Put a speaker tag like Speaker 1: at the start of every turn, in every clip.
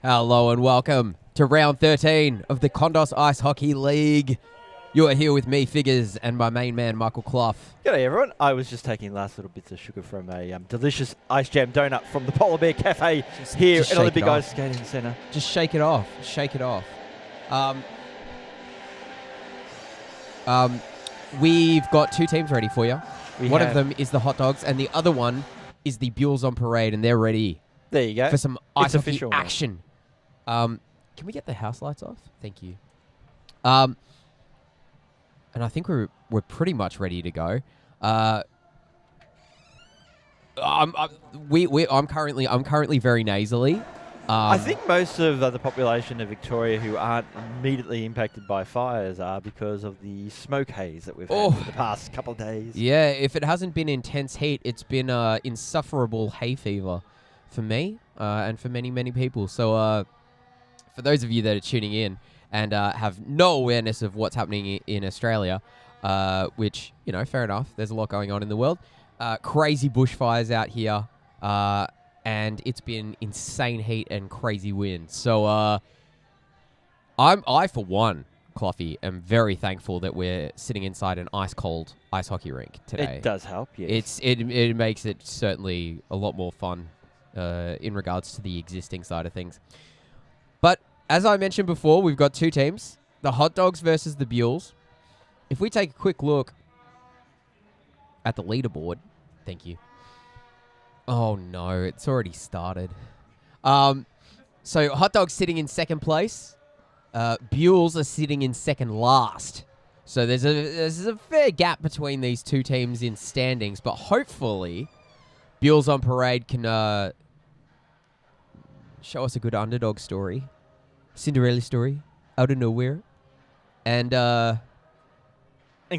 Speaker 1: Hello and welcome to round 13 of the Kondos Ice Hockey League. You are here with me, Figures, and my main man, Michael Clough.
Speaker 2: G'day everyone, I was just taking last little bits of sugar from a delicious ice jam donut from the Polar Bear Cafe here at Olympic Ice Skating Centre.
Speaker 1: Just shake it off, shake it off. We've got two teams ready for you. One of them is the Hot Dogs and the other one is the Buells on Parade, and they're ready
Speaker 2: There you go.
Speaker 1: for some ice hockey
Speaker 2: official
Speaker 1: action. Can we get the house lights off? Thank you. And I think we're pretty much ready to go. I'm currently very nasally.
Speaker 2: I think most of the population of Victoria who aren't immediately impacted by fires are because of the smoke haze that we've had for the past couple of days.
Speaker 1: Yeah, if it hasn't been intense heat, it's been insufferable hay fever for me and for many, many people. So for those of you that are tuning in and have no awareness of what's happening in Australia, which, you know, fair enough. There's a lot going on in the world. Crazy bushfires out here, and it's been insane heat and crazy wind. So I, for one, Cloughy, am very thankful that we're sitting inside an ice-cold ice hockey rink today.
Speaker 2: It does help, yes.
Speaker 1: It makes it certainly a lot more fun in regards to the existing side of things. But as I mentioned before, we've got two teams, the Hot Dogs versus the Buells. If we take a quick look at the leaderboard, thank you. Oh no, it's already started. So Hot Dogs sitting in second place. Buells are sitting in second last. So there's a fair gap between these two teams in standings, but hopefully Buells on Parade can show us a good underdog story. Cinderella story out of nowhere. And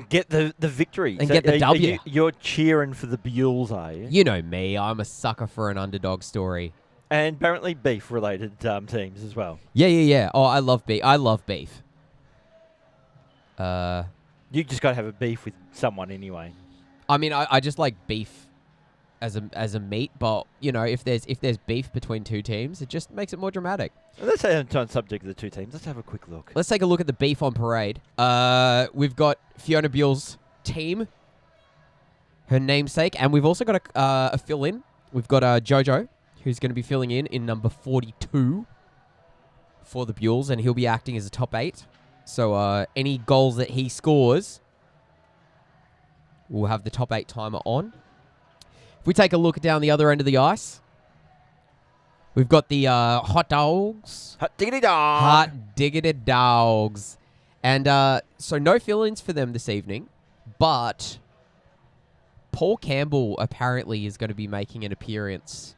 Speaker 2: get the victory.
Speaker 1: And get the W.
Speaker 2: You're cheering for the Buells, are you?
Speaker 1: You know me. I'm a sucker for an underdog story.
Speaker 2: And apparently beef-related teams as well.
Speaker 1: Yeah. Oh, I love beef.
Speaker 2: You just got to have a beef with someone anyway.
Speaker 1: I mean, I just like beef as a meat, but you know, if there's beef between two teams, it just makes it more dramatic.
Speaker 2: Let's say on subject of the two teams. Let's have a quick look.
Speaker 1: Let's take a look at the beef on Parade. We've got Fiona Buell's team, her namesake, and we've also got a fill-in. We've got Jojo, who's going to be filling in number 42 for the Buells, and he'll be acting as a top 8. So any goals that he scores, we'll have the top 8 timer on. If we take a look down the other end of the ice, we've got the Hot Dogs.
Speaker 2: Hot diggity dog.
Speaker 1: Hot diggity dogs. And so no fill-ins for them this evening, but Paul Campbell apparently is going to be making an appearance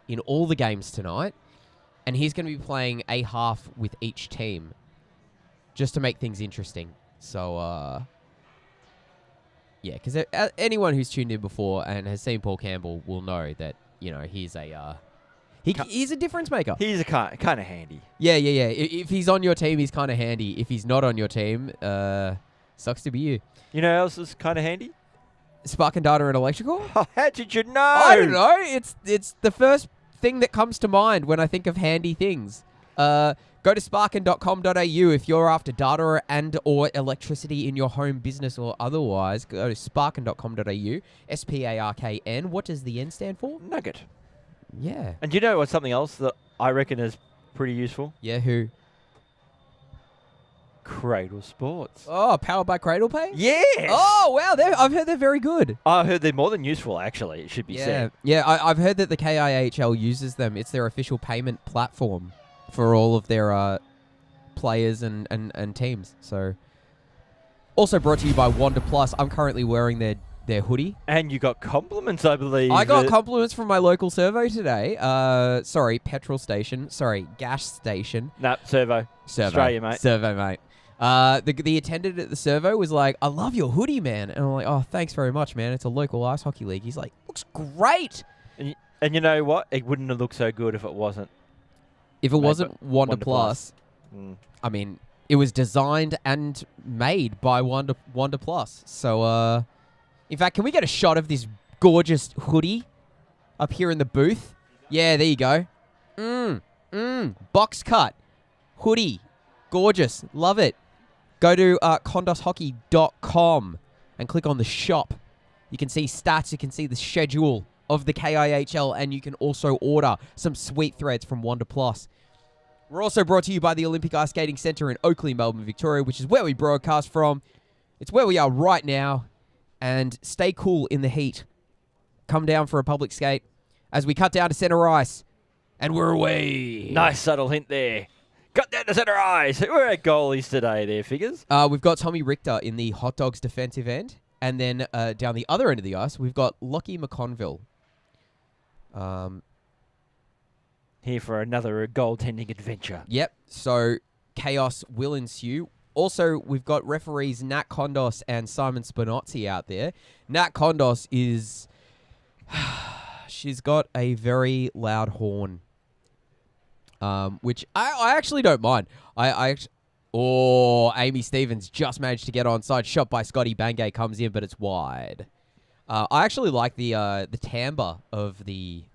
Speaker 1: in all the games tonight, and he's going to be playing a half with each team just to make things interesting. So, yeah, because anyone who's tuned in before and has seen Paul Campbell will know that, you know, he's a he's a difference maker.
Speaker 2: He's a kind of handy.
Speaker 1: Yeah. If he's on your team, he's kind of handy. If he's not on your team, sucks to be you.
Speaker 2: You know who else is kind of handy?
Speaker 1: Spark and Data and Electrical?
Speaker 2: Oh, how did you know?
Speaker 1: I don't know. It's the first thing that comes to mind when I think of handy things. Go to sparkin.com.au if you're after data or electricity in your home, business, or otherwise. Go to sparkin.com.au. SPARKN. What does the N stand for?
Speaker 2: Nugget.
Speaker 1: Yeah.
Speaker 2: And you know what's something else that I reckon is pretty useful?
Speaker 1: Yeah, who?
Speaker 2: Cradle Sports.
Speaker 1: Oh, powered by Cradle Pay?
Speaker 2: Yes!
Speaker 1: Oh, wow. I've heard they're very good.
Speaker 2: I heard they're more than useful, actually, it should be said.
Speaker 1: Yeah, I've heard that the KIHL uses them. It's their official payment platform for all of their players and teams. So, also brought to you by Wanda Plus. I'm currently wearing their hoodie.
Speaker 2: And you got compliments, I believe.
Speaker 1: I got compliments from my local servo today. Sorry, petrol station. Sorry, gas station.
Speaker 2: Nah, servo. Australia, mate.
Speaker 1: Servo, mate. The attendant at the servo was like, I love your hoodie, man. And I'm like, oh, thanks very much, man. It's a local ice hockey league. He's like, looks great.
Speaker 2: And you know what? It wouldn't have looked so good if it wasn't.
Speaker 1: If it wasn't Wanda Plus.
Speaker 2: I
Speaker 1: mean, it was designed and made by Wanda Plus. So, in fact, can we get a shot of this gorgeous hoodie up here in the booth? Yeah, there you go. Box cut. Hoodie. Gorgeous. Love it. Go to kondoshockey.com and click on the shop. You can see stats. You can see the schedule of the KIHL, and you can also order some sweet threads from Wonder Plus. We're also brought to you by the Olympic Ice Skating Centre in Oakley, Melbourne, Victoria, which is where we broadcast from. It's where we are right now. And stay cool in the heat. Come down for a public skate as we cut down to centre ice. And we're away.
Speaker 2: Nice subtle hint there. Cut down to centre ice. Who are our goalies today there, Figures?
Speaker 1: We've got Tommy Richter in the Hot Dogs defensive end. And then down the other end of the ice, we've got Lockie McConville.
Speaker 2: Here for another goaltending adventure.
Speaker 1: Yep. So chaos will ensue. Also, we've got referees Nat Kondos and Simon Spinozzi out there. Nat Kondos is... she's got a very loud horn, which I actually don't mind. Amy Stevens just managed to get onside. Shot by Scotty Bangay comes in, but it's wide. I actually like the timbre of the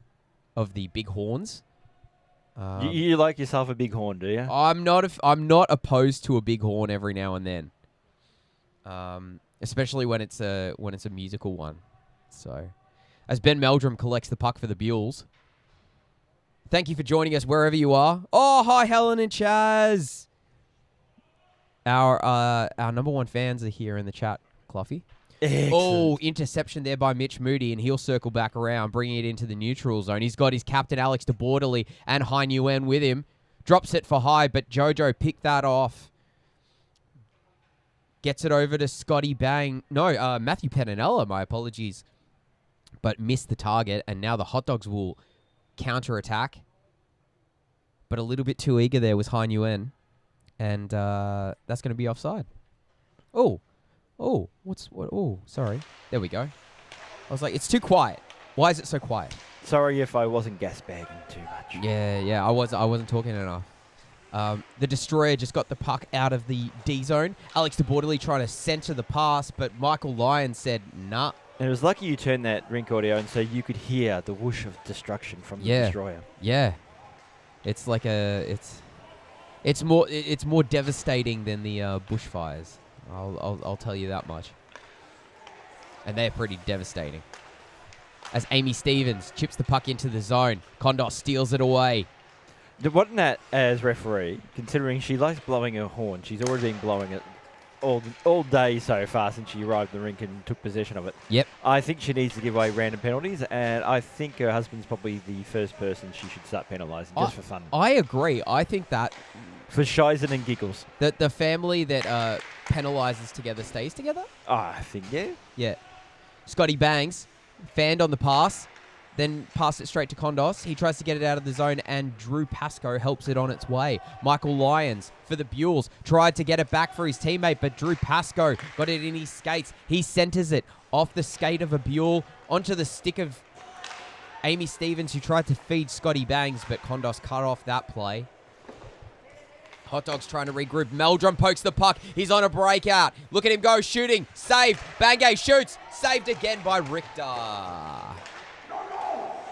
Speaker 1: big horns.
Speaker 2: You like yourself a big horn, do you?
Speaker 1: I'm not opposed to a big horn every now and then, especially when it's a musical one. So, as Ben Meldrum collects the puck for the Buells. Thank you for joining us wherever you are. Oh, hi Helen and Chaz. Our number one fans are here in the chat, Cluffy.
Speaker 2: Excellent.
Speaker 1: Oh, interception there by Mitch Moody, and he'll circle back around, bringing it into the neutral zone. He's got his captain, Alex de Bordeley, and Hai Nguyen with him. Drops it for Hai, but Jojo picked that off. Gets it over to Scotty Bang. No, Matthew Penanella, my apologies. But missed the target, and now the Hot Dogs will counter-attack. But a little bit too eager there was Hai Nguyen. And that's going to be offside. Oh, sorry. There we go. I was like, it's too quiet. Why is it so quiet?
Speaker 2: Sorry if I wasn't gasbagging too much.
Speaker 1: Yeah, I wasn't talking enough. The Destroyer just got the puck out of the D zone. Alex de Bordeley trying to center the pass, but Michael Lyons said, nah.
Speaker 2: And it was lucky you turned that rink audio and so you could hear the whoosh of destruction from the Destroyer.
Speaker 1: Yeah. It's like it's more devastating than the bushfires. I'll tell you that much. And they're pretty devastating. As Amy Stevens chips the puck into the zone, Kondos steals it away.
Speaker 2: Wasn't that, as referee, considering she likes blowing her horn, she's already been blowing it all day so far since she arrived in the rink and took possession of it.
Speaker 1: Yep.
Speaker 2: I think she needs to give away random penalties, and I think her husband's probably the first person she should start penalising, just for fun.
Speaker 1: I agree. I think that...
Speaker 2: For shizen and giggles.
Speaker 1: The family that penalises together stays together?
Speaker 2: I think, yeah.
Speaker 1: Yeah. Scotty Bangs, fanned on the pass, then passed it straight to Kondos. He tries to get it out of the zone, and Drew Pascoe helps it on its way. Michael Lyons for the Buells tried to get it back for his teammate, but Drew Pascoe got it in his skates. He centres it off the skate of a Buell onto the stick of Amy Stevens, who tried to feed Scotty Bangs, but Kondos cut off that play. Hot Dogs trying to regroup. Meldrum pokes the puck. He's on a breakout. Look at him go, shooting. Saved. Bangay shoots. Saved again by Richter.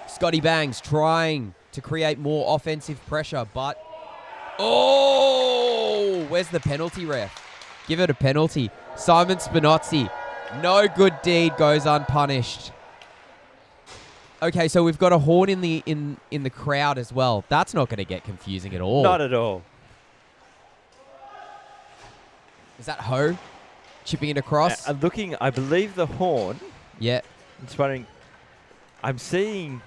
Speaker 1: Scotty Bangs trying to create more offensive pressure, but... Oh! Where's the penalty, ref? Give it a penalty. Simon Spinozzi. No good deed goes unpunished. Okay, so we've got a horn in the crowd as well. That's not going to get confusing at all.
Speaker 2: Not at all.
Speaker 1: Is that Ho chipping it across?
Speaker 2: Looking, I believe the horn.
Speaker 1: Yeah.
Speaker 2: It's running. I'm seeing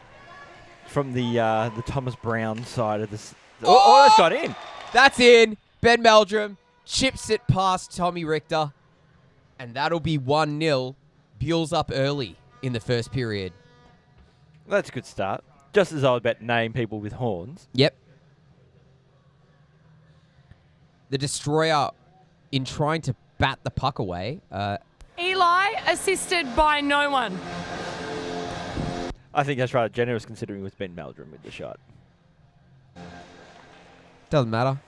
Speaker 2: from the Thomas Brown side of this. Oh, that's got in.
Speaker 1: That's in. Ben Meldrum chips it past Tommy Richter. And that'll be 1-0. Buell's up early in the first period.
Speaker 2: That's a good start. Just as I was about to name people with horns.
Speaker 1: Yep. The Destroyer, in trying to bat the puck away.
Speaker 3: Eli assisted by no one.
Speaker 2: I think that's rather generous considering it was Ben Meldrum with the shot.
Speaker 1: Doesn't matter.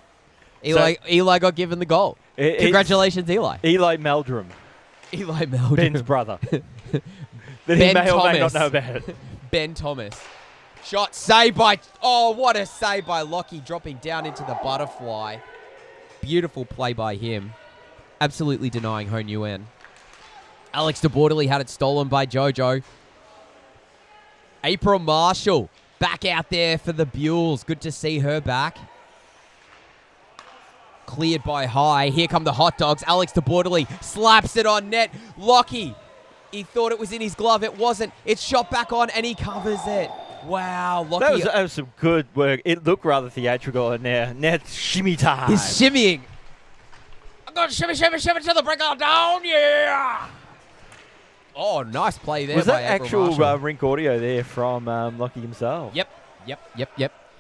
Speaker 1: Eli got given the goal. Congratulations, Eli.
Speaker 2: Eli Meldrum.
Speaker 1: Eli Meldrum.
Speaker 2: Ben's brother. That
Speaker 1: Ben
Speaker 2: he may
Speaker 1: Thomas.
Speaker 2: or may not know about it.
Speaker 1: Ben Thomas. Shot saved by... Oh, what a save by Lockie, dropping down into the butterfly. Beautiful play by him. Absolutely denying Ho Nguyen. Alex DeBorderly had it stolen by Jojo. April Marshall back out there for the Buells. Good to see her back. Cleared by High. Here come the Hot Dogs. Alex DeBorderly slaps it on net. Lockie, he thought it was in his glove. It wasn't. It's shot back on and he covers it. Wow, Lockie.
Speaker 2: That was some good work. It looked rather theatrical in there. Now it's shimmy time.
Speaker 1: He's shimmying. I'm going to shimmy till the break of dawn, yeah. Oh, nice play there.
Speaker 2: Was
Speaker 1: by
Speaker 2: that
Speaker 1: April
Speaker 2: actual
Speaker 1: Marshall.
Speaker 2: rink audio there from Lockie himself?
Speaker 1: Yep.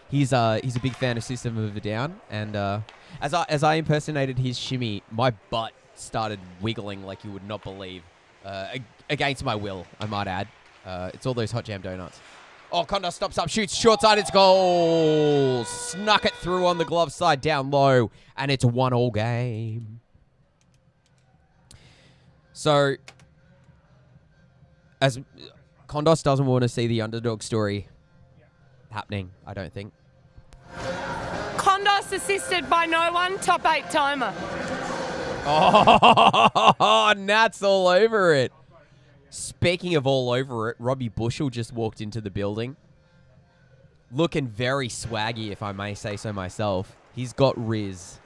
Speaker 1: He's a big fan of System of a Down, and as I impersonated his shimmy, my butt started wiggling like you would not believe, against my will, I might add. It's all those hot jam donuts. Oh, Kondos stops up, shoots short side, it's goal! Snuck it through on the glove side, down low, and it's a 1-1 game. So, as Kondos doesn't want to see the underdog story happening, I don't think.
Speaker 3: Kondos assisted by no one, top 8 timer.
Speaker 1: Oh, Nat's all over it. Speaking of all over it, Robbie Bushell just walked into the building. Looking very swaggy, if I may say so myself. He's got Riz.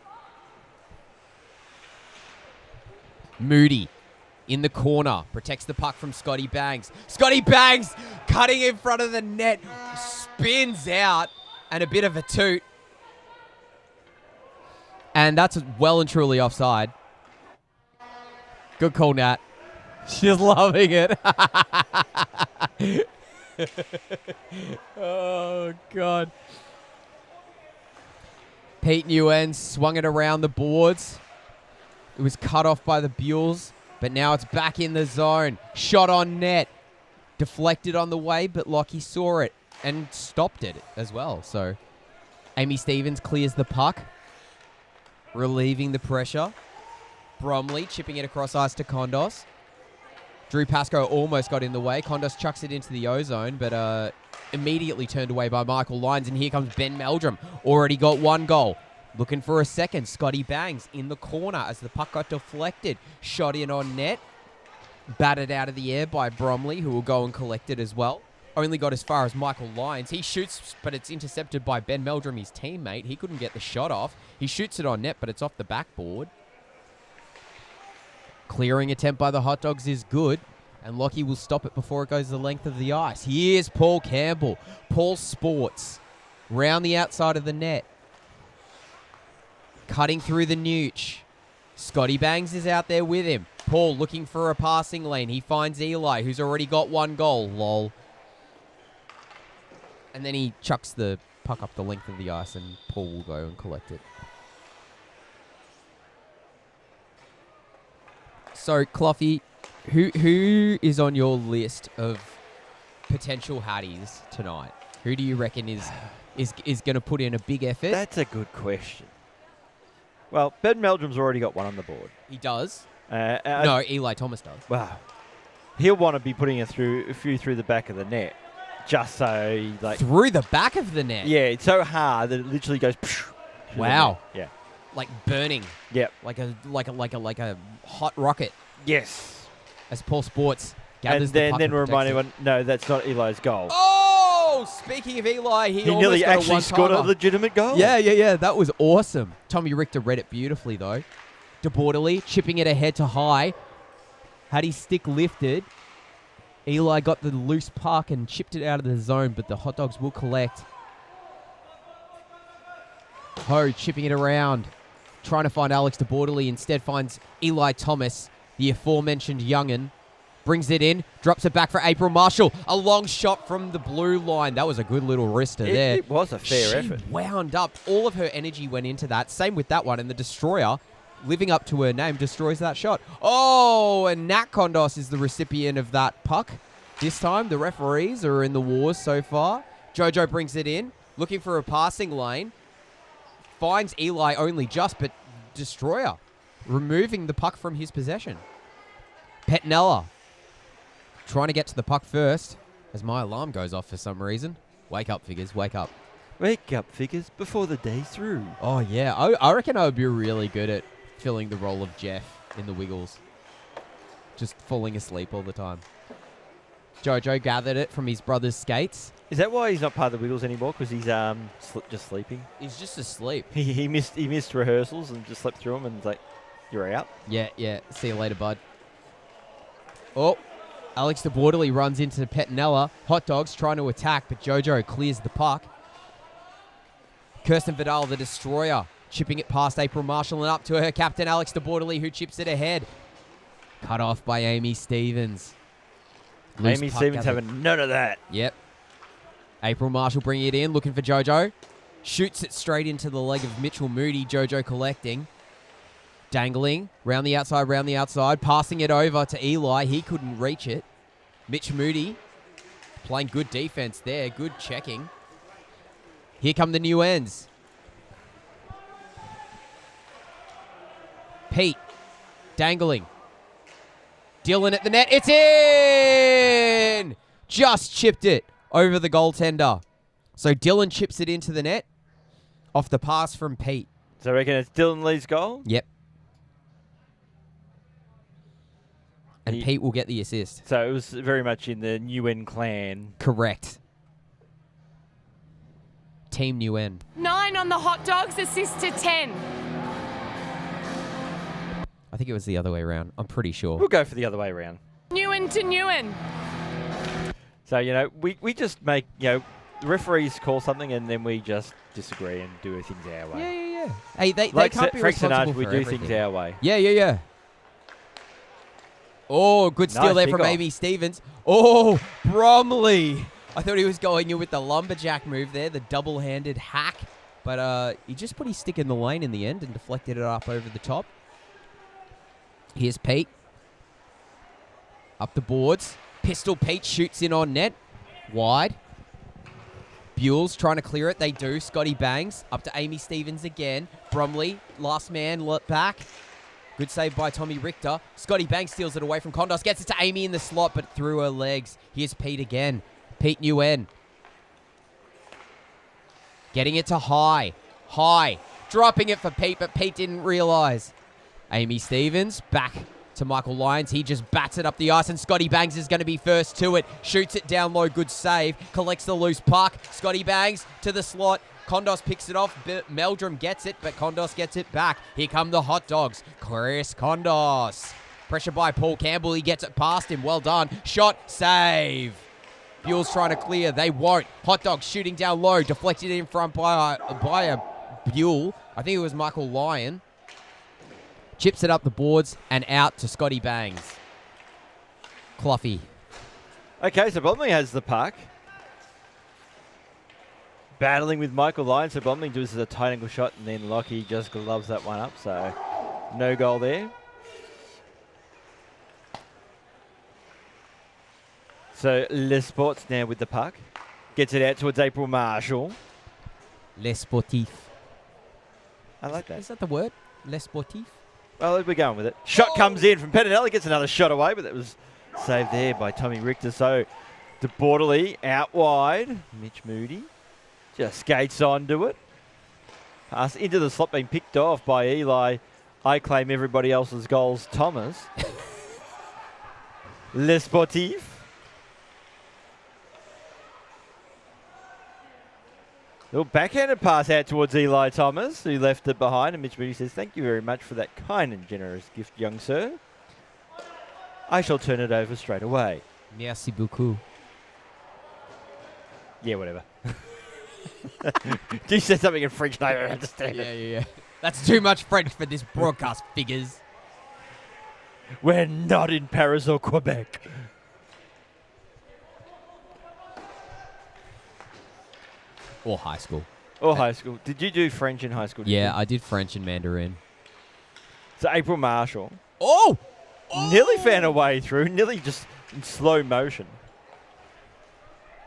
Speaker 1: Moody in the corner. Protects the puck from Scotty Bangs. Scotty Bangs cutting in front of the net. Spins out. And a bit of a toot. And that's well and truly offside. Good call, Nat. She's loving it. Oh, God. Pete Nguyen swung it around the boards. It was cut off by the Buells, but now it's back in the zone. Shot on net. Deflected on the way, but Lockie saw it and stopped it as well. So Amy Stevens clears the puck, relieving the pressure. Bromley chipping it across ice to Kondos. Drew Pascoe almost got in the way. Kondos chucks it into the O-zone, but immediately turned away by Michael Lyons. And here comes Ben Meldrum. Already got 1 goal. Looking for a second. Scotty Bangs in the corner as the puck got deflected. Shot in on net. Batted out of the air by Bromley, who will go and collect it as well. Only got as far as Michael Lyons. He shoots, but it's intercepted by Ben Meldrum, his teammate. He couldn't get the shot off. He shoots it on net, but it's off the backboard. Clearing attempt by the Hot Dogs is good, and Lockie will stop it before it goes the length of the ice. Here's Paul Campbell. Paul Sports. Round the outside of the net. Cutting through the nooch. Scotty Bangs is out there with him. Paul looking for a passing lane. He finds Eli, who's already got 1 goal. Lol. And then he chucks the puck up the length of the ice, and Paul will go and collect it. So, Cloughy, who is on your list of potential Hatties tonight? Who do you reckon is going to put in a big effort?
Speaker 2: That's a good question. Well, Ben Meldrum's already got 1 on the board.
Speaker 1: He does.
Speaker 2: No,
Speaker 1: Eli Thomas does.
Speaker 2: Wow. He'll want to be putting a few through the back of the net, just so he, like,
Speaker 1: through the back of the net.
Speaker 2: Yeah, it's so hard that it literally goes.
Speaker 1: Wow.
Speaker 2: Yeah.
Speaker 1: Like burning.
Speaker 2: Yep.
Speaker 1: Like a hot rocket.
Speaker 2: Yes.
Speaker 1: As Paul Sports gathers
Speaker 2: and then,
Speaker 1: the puck
Speaker 2: then
Speaker 1: and
Speaker 2: remind
Speaker 1: protects
Speaker 2: everyone, no, that's not Eli's goal.
Speaker 1: Oh, speaking of Eli, he almost
Speaker 2: nearly
Speaker 1: got
Speaker 2: actually scored a legitimate goal.
Speaker 1: Yeah. That was awesome. Tommy Richter read it beautifully, though. DeBorderly chipping it ahead to High. Had his stick lifted. Eli got the loose puck and chipped it out of the zone, but the Hot Dogs will collect. Ho chipping it around. Trying to find Alex DeBorderly. Instead finds Eli Thomas, the aforementioned young'un. Brings it in. Drops it back for April Marshall. A long shot from the blue line. That was a good little wrister there.
Speaker 2: It was a fair effort.
Speaker 1: She wound up. All of her energy went into that. Same with that one. And the Destroyer, living up to her name, destroys that shot. Oh, and Nat Kondos is the recipient of that puck. This time, the referees are in the wars so far. Jojo brings it in. Looking for a passing lane. Finds Eli only just, but Destroyer removing the puck from his possession. Petnella trying to get to the puck first as my alarm goes off for some reason. Wake up, figures. Wake up.
Speaker 2: Wake up, figures, before the day's through.
Speaker 1: Oh, yeah. I reckon I would be really good at filling the role of Jeff in the Wiggles. Just falling asleep all the time. Jojo gathered it from his brother's skates.
Speaker 2: Is that why he's not part of the Wiggles anymore? Because he's just sleeping?
Speaker 1: He's just asleep.
Speaker 2: He missed rehearsals and just slept through them and was like, you're out?
Speaker 1: Yeah. See you later, bud. Oh, Alex DeBorderly runs into Pettinella. Hot Dogs trying to attack, but Jojo clears the puck. Kirsten Vidal, the destroyer, chipping it past April Marshall and up to her captain, Alex DeBorderly, who chips it ahead. Cut off by Amy Stevens. Loose
Speaker 2: Amy
Speaker 1: puck
Speaker 2: Stevens
Speaker 1: gathered.
Speaker 2: having none of that.
Speaker 1: Yep. April Marshall bringing it in, looking for Jojo. Shoots it straight into the leg of Mitchell Moody. Jojo collecting. Dangling. Round the outside. Passing it over to Eli. He couldn't reach it. Mitch Moody playing good defense there. Good checking. Here come the new ends. Pete. Dangling. Dylan at the net. It's in! Just chipped it over the goaltender. So Dylan chips it into the net off the pass from Pete.
Speaker 2: So I reckon it's Dylan Lee's goal?
Speaker 1: Yep. And Pete will get the assist.
Speaker 2: So it was very much in the Nguyen clan.
Speaker 1: Correct. Team Nguyen.
Speaker 3: 9 on the Hot Dogs, assist to 10.
Speaker 1: I think it was the other way around. I'm pretty sure.
Speaker 2: We'll go for the other way around.
Speaker 3: Nguyen to Nguyen.
Speaker 2: So, we just make, the referees call something and then we just disagree and do things our way.
Speaker 1: Yeah. Hey, they
Speaker 2: Like
Speaker 1: can't be
Speaker 2: Frank
Speaker 1: responsible
Speaker 2: Sinatra, we
Speaker 1: for
Speaker 2: do
Speaker 1: everything.
Speaker 2: things our way.
Speaker 1: Yeah. Oh, good steal
Speaker 2: Nice
Speaker 1: there
Speaker 2: pick
Speaker 1: from
Speaker 2: off.
Speaker 1: Amy Stevens. Oh, Bromley. I thought he was going in with the lumberjack move there, the double-handed hack. But he just put his stick in the lane in the end and deflected it up over the top. Here's Pete. Up the boards. Pistol Pete shoots in on net. Wide. Buell's trying to clear it. They do. Scotty bangs. Up to Amy Stevens again. Bromley, last man, back. Good save by Tommy Richter. Scotty Banks steals it away from Kondos. Gets it to Amy in the slot, but through her legs. Here's Pete again. Pete Nguyen. Getting it to High. Dropping it for Pete, but Pete didn't realise. Amy Stevens back to Michael Lyons. He just bats it up the ice, and Scotty Bangs is going to be first to it. Shoots it down low. Good save. Collects the loose puck. Scotty Bangs to the slot. Kondos picks it off. Meldrum gets it, but Kondos gets it back. Here come the Hot Dogs. Chris Kondos. Pressure by Paul Campbell. He gets it past him. Well done. Shot. Save. Buell's trying to clear. They won't. Hot Dogs shooting down low. Deflected in front by a Buell. I think it was Michael Lyon. Chips it up the boards and out to Scotty Bangs. Cluffy.
Speaker 2: Okay, so Bromley has the puck. Battling with Michael Lyon, so Bromley does a tight angle shot, and then Lockie just gloves that one up, so no goal there. So Les Sports now with the puck. Gets it out towards April Marshall.
Speaker 1: Les Sportif.
Speaker 2: I like that.
Speaker 1: Is that the word? Les Sportif?
Speaker 2: Well, we're going with it. Shot comes in from Pettinelli, gets another shot away, but that was saved there by Tommy Richter. So DeBorderly out wide. Mitch Moody just skates onto it. Pass into the slot, being picked off by Eli. I claim everybody else's goals, Thomas. Le Sportif. Little backhanded pass out towards Eli Thomas, who left it behind. And Mitch Moody says, "Thank you very much for that kind and generous gift, young sir. I shall turn it over straight away."
Speaker 1: Merci beaucoup.
Speaker 2: Yeah, whatever. You said something in French, and I don't understand it.
Speaker 1: Yeah. That's too much French for this broadcast, figures.
Speaker 2: We're not in Paris or Quebec.
Speaker 1: Or high school.
Speaker 2: Or high school. Did you do French in high school?
Speaker 1: Yeah, I did French and Mandarin.
Speaker 2: So April Marshall
Speaker 1: Oh!
Speaker 2: nearly found a way through, nearly just in slow motion.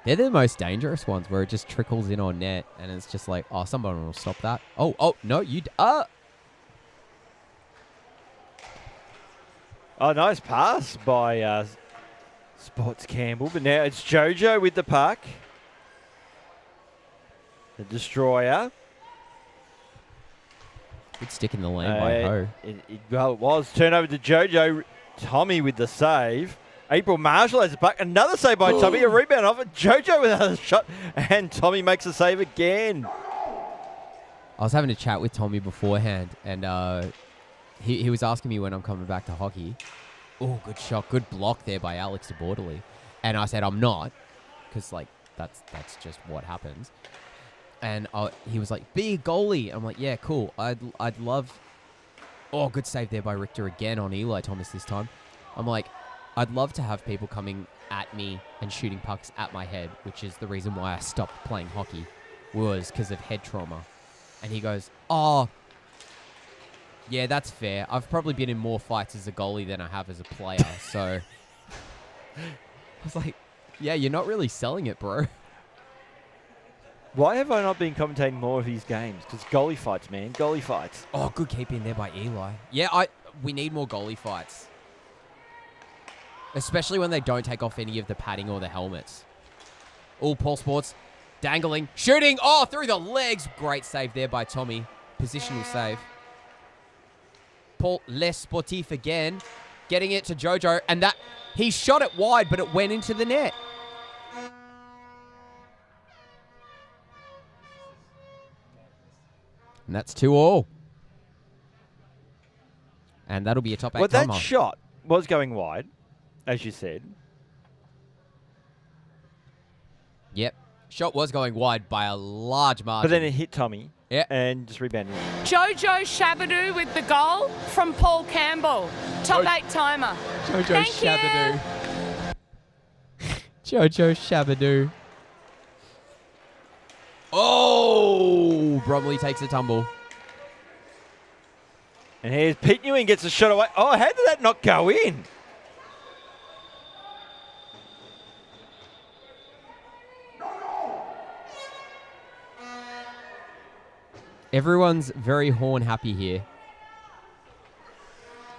Speaker 1: They're the most dangerous ones where it just trickles in on net and it's just like, oh, someone will stop that. Oh, no,
Speaker 2: Oh, nice pass by Sports Campbell. But now it's Jojo with the puck. The destroyer.
Speaker 1: Good stick in the lane by Ho.
Speaker 2: Well, it was. Turnover to Jojo. Tommy with the save. April Marshall has a puck. Another save by Tommy. A rebound off it. Jojo with another shot. And Tommy makes a save again.
Speaker 1: I was having a chat with Tommy beforehand, and he was asking me when I'm coming back to hockey. Oh, good shot. Good block there by Alex DeBortoli. And I said, I'm not, because, like, that's just what happens. And he was like, be a goalie. I'm like, yeah, cool. I'd love... Oh, good save there by Richter again on Eli Thomas this time. I'm like, I'd love to have people coming at me and shooting pucks at my head, which is the reason why I stopped playing hockey, was because of head trauma. And he goes, oh, yeah, that's fair. I've probably been in more fights as a goalie than I have as a player. So I was like, yeah, you're not really selling it, bro.
Speaker 2: Why have I not been commentating more of his games? Because goalie fights, man. Goalie fights.
Speaker 1: Oh, good keep in there by Eli. Yeah, we need more goalie fights. Especially when they don't take off any of the padding or the helmets. Oh, Paul Sports. Dangling. Shooting. Oh, through the legs. Great save there by Tommy. Positional save. Paul Les Sportif again. Getting it to Jojo. And that... He shot it wide, but it went into the net. And that's 2-2. And that'll be a top 8
Speaker 2: Well,
Speaker 1: timer.
Speaker 2: that shot was going wide, as you said.
Speaker 1: Yep. Shot was going wide by a large margin.
Speaker 2: But then it hit Tommy.
Speaker 1: Yeah.
Speaker 2: And just rebounded.
Speaker 3: Jojo Shabadoo with the goal from Paul Campbell. Top 8 timer.
Speaker 1: Jojo Shabadoo. Jojo Shabadoo. Oh! Bromley takes a tumble.
Speaker 2: And here's Pete Ewing gets a shot away. Oh, how did that not go in?
Speaker 1: Everyone's very horn happy here.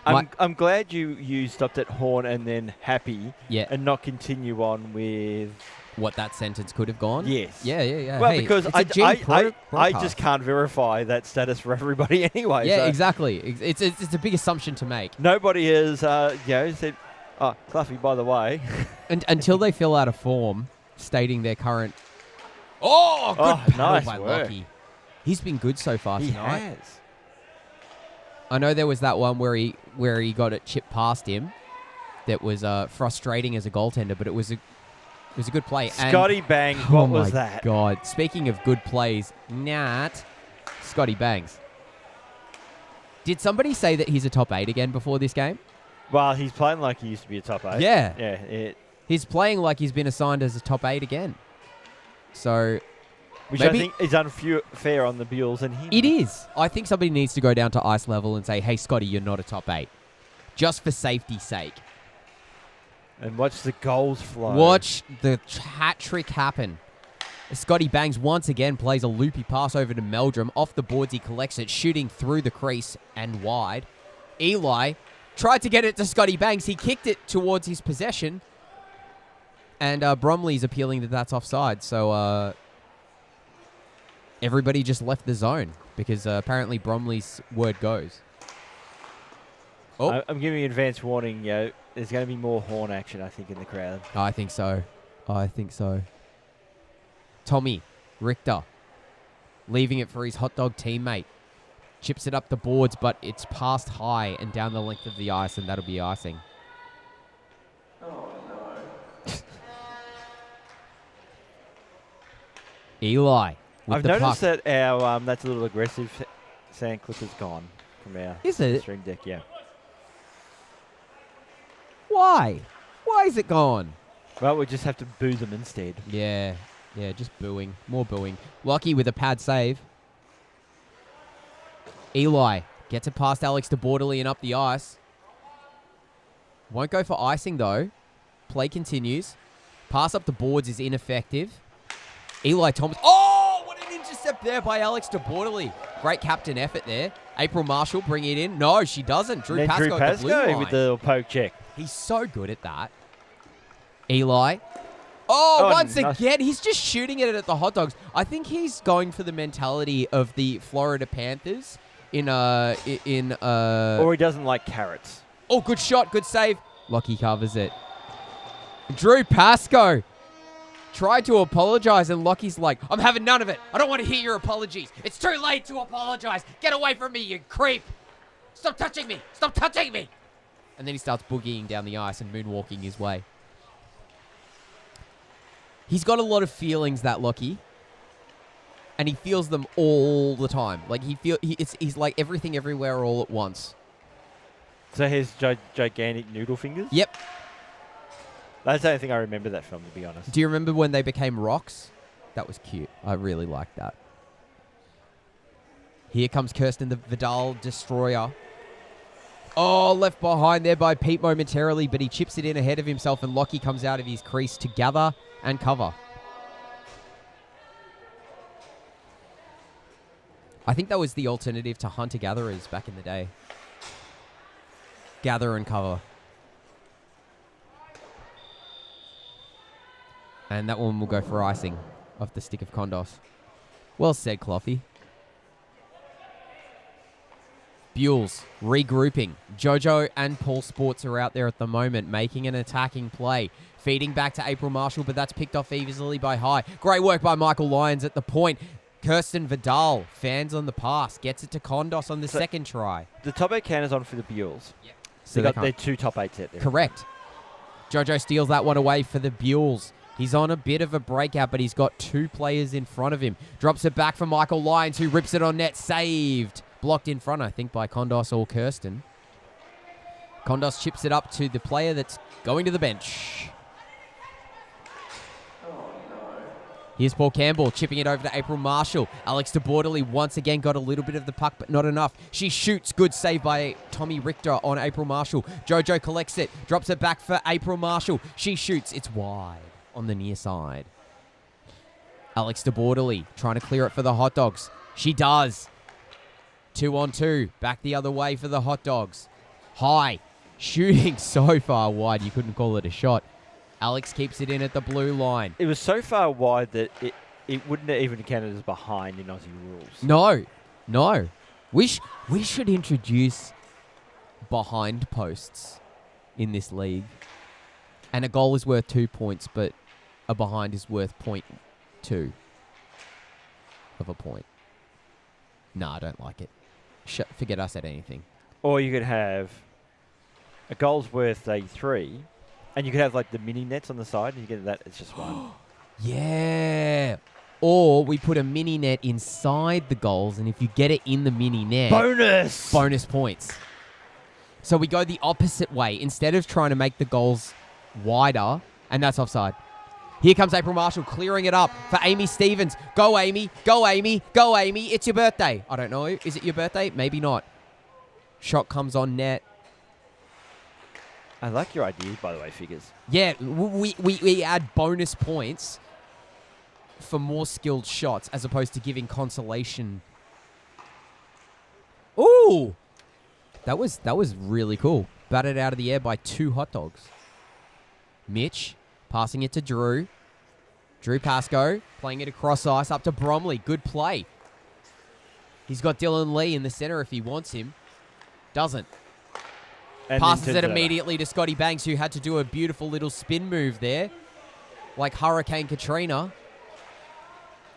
Speaker 2: I'm glad you stopped at horn and then happy,
Speaker 1: Yeah.
Speaker 2: and not continue on with
Speaker 1: What that sentence could have gone?
Speaker 2: yes.
Speaker 1: Yeah.
Speaker 2: Well,
Speaker 1: Hey,
Speaker 2: because
Speaker 1: it's a G
Speaker 2: I
Speaker 1: broadcast.
Speaker 2: just can't verify that status for everybody anyway.
Speaker 1: Yeah,
Speaker 2: so
Speaker 1: exactly. It's a big assumption to make.
Speaker 2: Nobody has said, oh, Cluffy, by the way.
Speaker 1: And until they fill out a form stating their current. Oh, good paddle
Speaker 2: nice
Speaker 1: by
Speaker 2: work.
Speaker 1: Lockie. He's been good so far
Speaker 2: He
Speaker 1: tonight.
Speaker 2: has.
Speaker 1: I know there was that one where he got it chipped past him. That was frustrating as a goaltender, but it was a good play.
Speaker 2: Scotty Bangs,
Speaker 1: Oh
Speaker 2: what was
Speaker 1: my
Speaker 2: that?
Speaker 1: God! Speaking of good plays, Scotty Bangs. Did somebody say that he's a top 8 again before this game?
Speaker 2: Well, he's playing like he used to be a top 8.
Speaker 1: Yeah.
Speaker 2: Yeah.
Speaker 1: He's playing like he's been assigned as a top 8 again. So
Speaker 2: Which
Speaker 1: maybe
Speaker 2: I think is unfair on the Bulls and him.
Speaker 1: it is. I think somebody needs to go down to ice level and say, hey, Scotty, you're not a top 8. Just for safety's sake.
Speaker 2: And watch the goals flow.
Speaker 1: Watch the hat trick happen. Scotty Bangs once again plays a loopy pass over to Meldrum. Off the boards, he collects it, shooting through the crease and wide. Eli tried to get it to Scotty Bangs. He kicked it towards his possession. And Bromley's appealing that that's offside. So everybody just left the zone because apparently Bromley's word goes. Oh,
Speaker 2: I'm giving you advance warning. There's going to be more horn action, I think, in the crowd.
Speaker 1: I think so. Tommy Richter leaving it for his hot dog teammate. Chips it up the boards, but it's passed high and down the length of the ice, and that'll be icing. Oh, no. Eli with
Speaker 2: I've
Speaker 1: the
Speaker 2: noticed
Speaker 1: puck.
Speaker 2: that our that's a little aggressive sand clip is gone from our
Speaker 1: Is it?
Speaker 2: stream deck, yeah.
Speaker 1: Why? Why is it gone?
Speaker 2: Well, we just have to boo them instead.
Speaker 1: Yeah, just booing. More booing. Lockie with a pad save. Eli gets it past Alex DeBortoli and up the ice. Won't go for icing, though. Play continues. Pass up the boards is ineffective. Eli Thomas. Oh, what an intercept there by Alex DeBortoli. Great captain effort there. April Marshall bring it in. No, she doesn't. Drew
Speaker 2: Then
Speaker 1: Pascoe
Speaker 2: Drew
Speaker 1: at the blue
Speaker 2: Pascoe
Speaker 1: line.
Speaker 2: with the poke check.
Speaker 1: He's so good at that. Eli Oh, once
Speaker 2: nice.
Speaker 1: again, he's just shooting it at the hot dogs. I think he's going for the mentality of the Florida Panthers
Speaker 2: Or he doesn't like carrots.
Speaker 1: Oh, good shot, good save. Lockie covers it. Drew Pascoe tried to apologize, and Lockie's like, I'm having none of it. I don't want to hear your apologies. It's too late to apologize. Get away from me, you creep. Stop touching me. Stop touching me. And then he starts boogieing down the ice and moonwalking his way. He's got a lot of feelings, that Lockie. And he feels them all the time. Like, he's like everything everywhere all at once.
Speaker 2: So his gigantic noodle fingers?
Speaker 1: Yep.
Speaker 2: That's the only thing I remember that film, to be honest.
Speaker 1: Do you remember when they became rocks? That was cute. I really liked that. Here comes Kirsten, the Vidal destroyer. Oh, left behind there by Pete momentarily, but he chips it in ahead of himself, and Lockie comes out of his crease to gather and cover. I think that was the alternative to hunter-gatherers back in the day. Gather and cover. And that one will go for icing off the stick of Kondos. Well said, Cloughy. Buells regrouping. Jojo and Paul Sports are out there at the moment, making an attacking play. Feeding back to April Marshall, but that's picked off easily by High. Great work by Michael Lyons at the point. Kirsten Vidal, fans on the pass, gets it to Kondos on the second try.
Speaker 2: The top 8 counters on for the Buells.
Speaker 1: Yep.
Speaker 2: So they got their 2 top 8s out there.
Speaker 1: Correct. Jojo steals that one away for the Buells. He's on a bit of a breakout, but he's got 2 players in front of him. Drops it back for Michael Lyons, who rips it on net. Saved. Blocked in front, I think, by Kondos or Kirsten. Kondos chips it up to the player that's going to the bench. Here's Paul Campbell chipping it over to April Marshall. Alex de Bordeley once again got a little bit of the puck, but not enough. She shoots. Good save by Tommy Richter on April Marshall. Jojo collects it. Drops it back for April Marshall. She shoots. It's wide on the near side. Alex de Bordeley trying to clear it for the Hot Dogs. She does. 2-on-2. Back the other way for the Hot Dogs. High. Shooting so far wide you couldn't call it a shot. Alex keeps it in at the blue line.
Speaker 2: It was so far wide that it wouldn't have even counted as behind in Aussie rules.
Speaker 1: No. We should introduce behind posts in this league. And a goal is worth 2 points, but a behind is worth 0.2 of a point. Nah, I don't like it. Forget I said anything.
Speaker 2: Or you could have a goal's worth a 3, and you could have like the mini nets on the side, and you get that, it's just 1.
Speaker 1: Yeah. Or we put a mini net inside the goals, and if you get it in the mini net... Bonus points. So we go the opposite way. Instead of trying to make the goals wider, and that's offside. Here comes April Marshall clearing it up for Amy Stevens. Go, Amy. Go, Amy. Go, Amy. It's your birthday. I don't know. Is it your birthday? Maybe not. Shot comes on net.
Speaker 2: I like your ideas, by the way, Figures.
Speaker 1: Yeah, we add bonus points for more skilled shots as opposed to giving consolation. Ooh! That was really cool. Batted out of the air by 2 Hot Dogs. Mitch passing it to Drew. Drew Pascoe playing it across ice up to Bromley. Good play. He's got Dylan Lee in the center if he wants him. Doesn't.
Speaker 2: And
Speaker 1: passes it immediately to Scotty Banks, who had to do a beautiful little spin move there. Like Hurricane Katrina.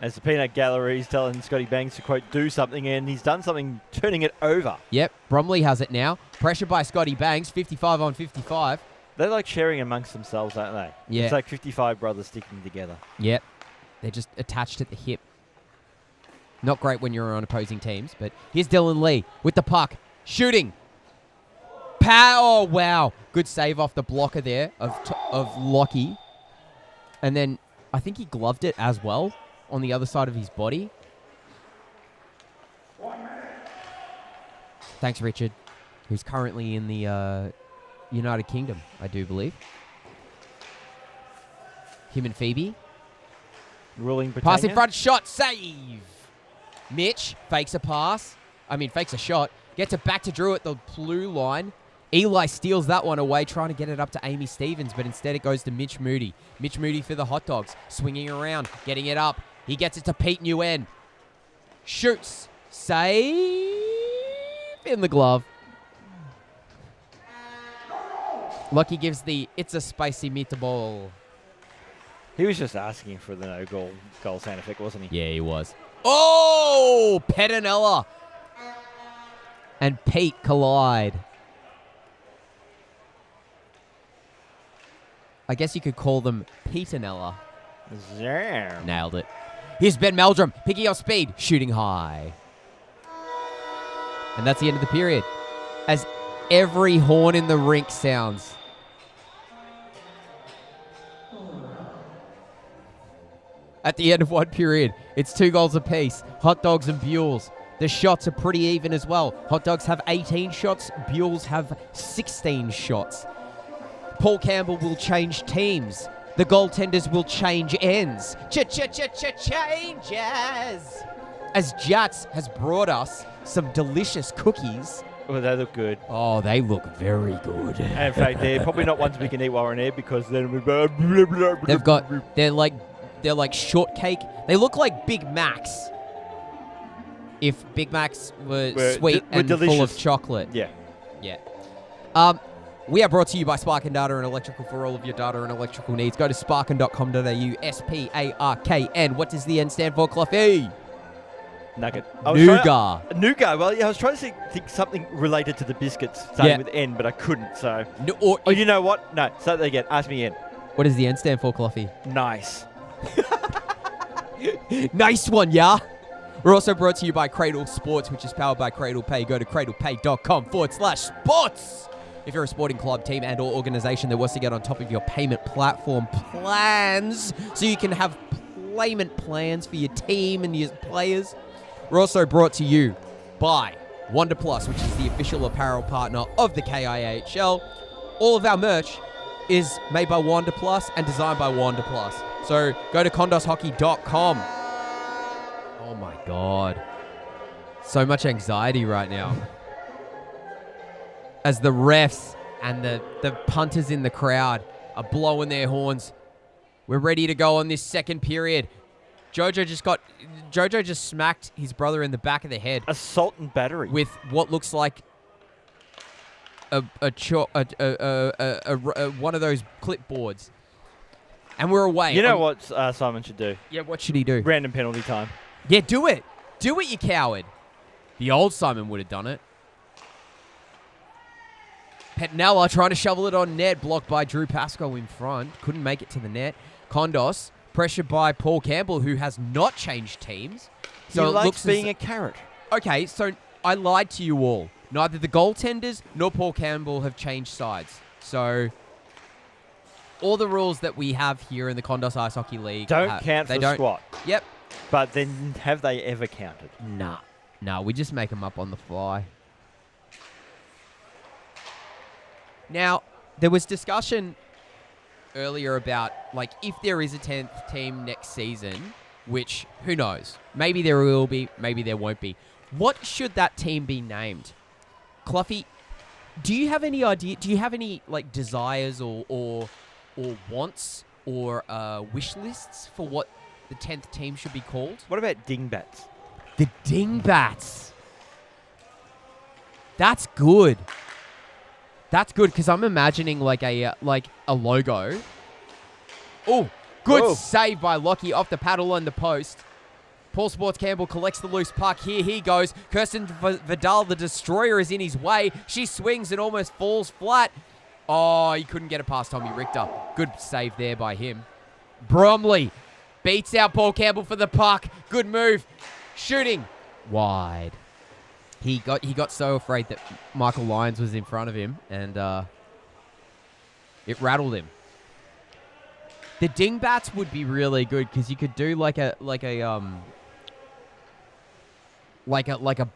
Speaker 2: As the Peanut Gallery is telling Scotty Banks to, quote, do something, and he's done something, turning it over.
Speaker 1: Yep, Bromley has it now. Pressure by Scotty Banks, 55 on 55.
Speaker 2: They like sharing amongst themselves, don't they?
Speaker 1: Yeah.
Speaker 2: It's like 55 brothers sticking together.
Speaker 1: Yep. They're just attached at the hip. Not great when you're on opposing teams, but here's Dylan Lee with the puck. Shooting. Oh, wow. Good save off the blocker there of Lockie. And then I think he gloved it as well on the other side of his body. Thanks, Richard, who's currently in the United Kingdom, I do believe. Him and Phoebe.
Speaker 2: Ruling Britannia.
Speaker 1: Pass in front, shot, save. Mitch fakes a pass. Fakes a shot. Gets it back to Drew at the blue line. Eli steals that one away, trying to get it up to Amy Stevens, but instead it goes to Mitch Moody. Mitch Moody for the Hot Dogs, swinging around, getting it up. He gets it to Pete Nguyen. Shoots. Save in the glove. Lucky gives the "It's a spicy meatball."
Speaker 2: He was just asking for the no-goal sound effect, wasn't he?
Speaker 1: Yeah, he was. Oh! Pettinella and Pete collide. I guess you could call them Petenella.
Speaker 2: Zam.
Speaker 1: Nailed it. Here's Ben Meldrum, picking up speed, shooting high. And that's the end of the period. As every horn in the rink sounds. At the end of one period, it's 2 goals apiece. Hot Dogs and Buells. The shots are pretty even as well. Hot Dogs have 18 shots. Buells have 16 shots. Paul Campbell will change teams. The goaltenders will change ends. Changes. As Jats has brought us some delicious cookies.
Speaker 2: Well, they look good.
Speaker 1: Oh, they look very good.
Speaker 2: And in fact, they're probably not ones we can eat while we're on air because then
Speaker 1: they're like shortcake. They look like Big Macs. If Big Macs were sweet and
Speaker 2: delicious.
Speaker 1: full of chocolate.
Speaker 2: Yeah.
Speaker 1: Yeah. We are brought to you by Sparkin Data and Electrical for all of your data and electrical needs. Go to sparkin.com.au, SPARKN. What does the N stand for, Cluffy?
Speaker 2: Nugget.
Speaker 1: Nougat.
Speaker 2: Well, yeah, I was trying to think something related to the biscuits starting with N, but I couldn't, so. You know what? No, start that again. Ask me again.
Speaker 1: What does the N stand for, Cluffy?
Speaker 2: Nice.
Speaker 1: Nice one, yeah? We're also brought to you by Cradle Sports, which is powered by Cradle Pay. Go to cradlepay.com/sports. If you're a sporting club, team and or organization that wants to get on top of your payment platform plans so you can have payment plans for your team and your players. We're also brought to you by Wonder Plus, which is the official apparel partner of the KIHL. All of our merch is made by Wonder Plus and designed by Wonder Plus. So go to kondoshockey.com. Oh my God. So much anxiety right now. As the refs and the punters in the crowd are blowing their horns. We're ready to go on this second period. Jojo just smacked his brother in the back of the head.
Speaker 2: Assault and battery.
Speaker 1: With what looks like one of those clipboards. And we're away.
Speaker 2: You know what Simon should do?
Speaker 1: Yeah, what should he do?
Speaker 2: Random penalty time.
Speaker 1: Yeah, do it. Do it, you coward. The old Simon would have done it. Pettinella trying to shovel it on net, blocked by Drew Pascoe in front. Couldn't make it to the net. Kondos, pressured by Paul Campbell, who has not changed teams. So
Speaker 2: he
Speaker 1: it
Speaker 2: likes
Speaker 1: looks
Speaker 2: being a carrot.
Speaker 1: Okay, so I lied to you all. Neither the goaltenders nor Paul Campbell have changed sides. So all the rules that we have here in the Kondos Ice Hockey League
Speaker 2: don't count for squat.
Speaker 1: Yep.
Speaker 2: But then have they ever counted?
Speaker 1: Nah, we just make them up on the fly. Now, there was discussion earlier about, like, if there is a 10th team next season, which, who knows? Maybe there will be, maybe there won't be. What should that team be named? Cluffy, do you have any idea? Do you have any, like, desires or wants or wish lists for what the 10th team should be called?
Speaker 2: What about Dingbats?
Speaker 1: The Dingbats. That's good. That's good, because I'm imagining like a logo. Oh, good save by Lockie off the paddle on the post. Paul Sports Campbell collects the loose puck. Here he goes. Kirsten Vidal, the destroyer, is in his way. She swings and almost falls flat. Oh, he couldn't get it past Tommy Richter. Good save there by him. Bromley beats out Paul Campbell for the puck. Good move. Shooting wide. He got so afraid that Michael Lyons was in front of him, and it rattled him. The Dingbats would be really good because you could do like a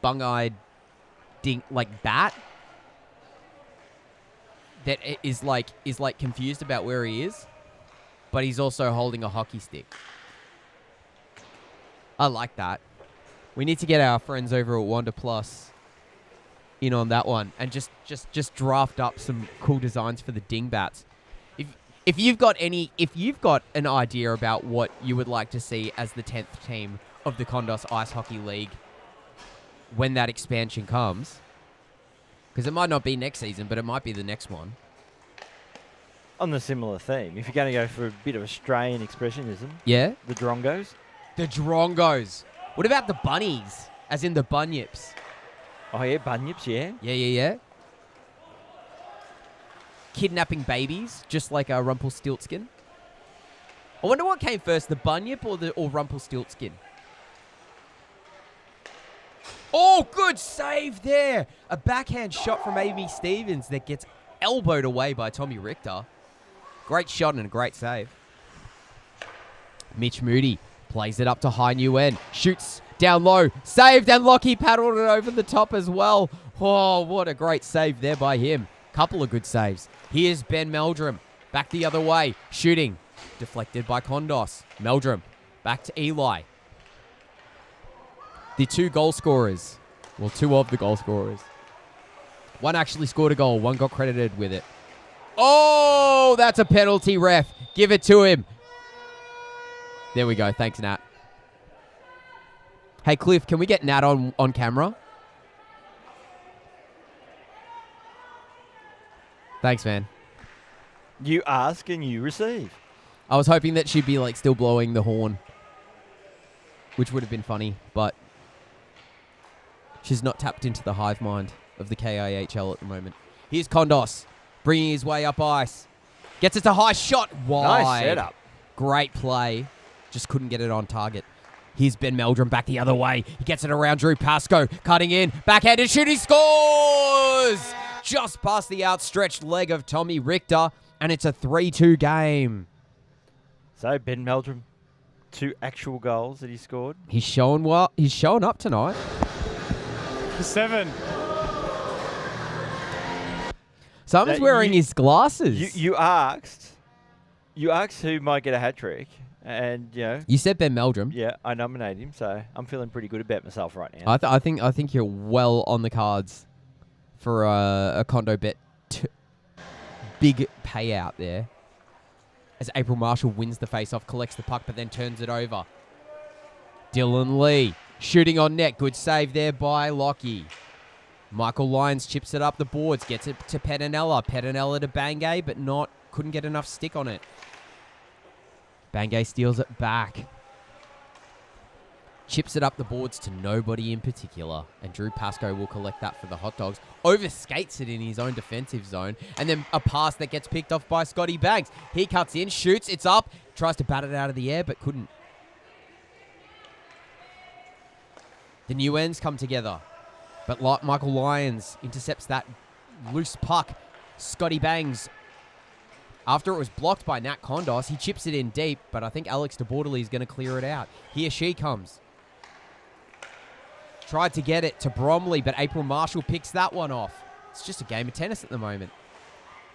Speaker 1: bung-eyed ding bat that is like confused about where he is, but he's also holding a hockey stick. I like that. We need to get our friends over at Wonder Plus in on that one and just draft up some cool designs for the dingbats. If you've got an idea about what you would like to see as the 10th team of the Kondos Ice Hockey League when that expansion comes, because it might not be next season, but it might be the next one.
Speaker 2: On the similar theme, if you're going to go for a bit of Australian expressionism,
Speaker 1: Yeah?
Speaker 2: the Drongos.
Speaker 1: The Drongos. What about the bunnies? As in the bunyips?
Speaker 2: Oh, yeah, bunyips, yeah.
Speaker 1: Yeah. Kidnapping babies, just like a Rumpelstiltskin. I wonder what came first, the bunyip or Rumpelstiltskin? Oh, good save there. A backhand shot from Amy Stevens that gets elbowed away by Tommy Richter. Great shot and a great save. Mitch Moody plays it up to High New End. Shoots down low. Saved, and Lockie paddled it over the top as well. Oh, what a great save there by him. Couple of good saves. Here's Ben Meldrum. Back the other way. Shooting. Deflected by Kondos. Meldrum. Back to Eli. The two goal scorers. Well, two of the goal scorers. One actually scored a goal. One got credited with it. Oh, that's a penalty, ref. Give it to him. There we go. Thanks, Nat. Hey, Cliff, can we get Nat on camera? Thanks, man.
Speaker 2: You ask and you receive.
Speaker 1: I was hoping that she'd be like still blowing the horn, which would have been funny, but she's not tapped into the hive mind of the KIHL at the moment. Here's Kondos, bringing his way up ice. Gets it to high shot. Wide.
Speaker 2: Nice setup.
Speaker 1: Great play. Just couldn't get it on target. Here's Ben Meldrum back the other way. He gets it around Drew Pascoe. Cutting in. Backhanded shoot. He scores! Just past the outstretched leg of Tommy Richter. And it's a 3-2 game.
Speaker 2: So, Ben Meldrum, 2 actual goals that he scored.
Speaker 1: He's showing well. He's showing up tonight.
Speaker 4: 7.
Speaker 1: Someone's wearing his glasses.
Speaker 2: You asked who might get a hat trick, and
Speaker 1: You said Ben Meldrum.
Speaker 2: yeah, I nominated him, so I'm feeling pretty good about myself right now.
Speaker 1: I think you're well on the cards for a condo bet. Big payout there. As April Marshall wins the face-off, collects the puck, but then turns it over. Dylan Lee shooting on net. Good save there by Lockie. Michael Lyons chips it up the boards, gets it to Pettinella. Pettinella to Bangay, but couldn't get enough stick on it. Bangay steals it back. Chips it up the boards to nobody in particular. And Drew Pascoe will collect that for the Hot Dogs. Overskates it in his own defensive zone. And then a pass that gets picked off by Scotty Banks. He cuts in, shoots, it's up. Tries to bat it out of the air, but couldn't. The new ends come together. But Michael Lyons intercepts that loose puck. Scotty Bangs, after it was blocked by Nat Kondos, he chips it in deep, but I think Alex DeBordeley is going to clear it out. Here she comes. Tried to get it to Bromley, but April Marshall picks that one off. It's just a game of tennis at the moment.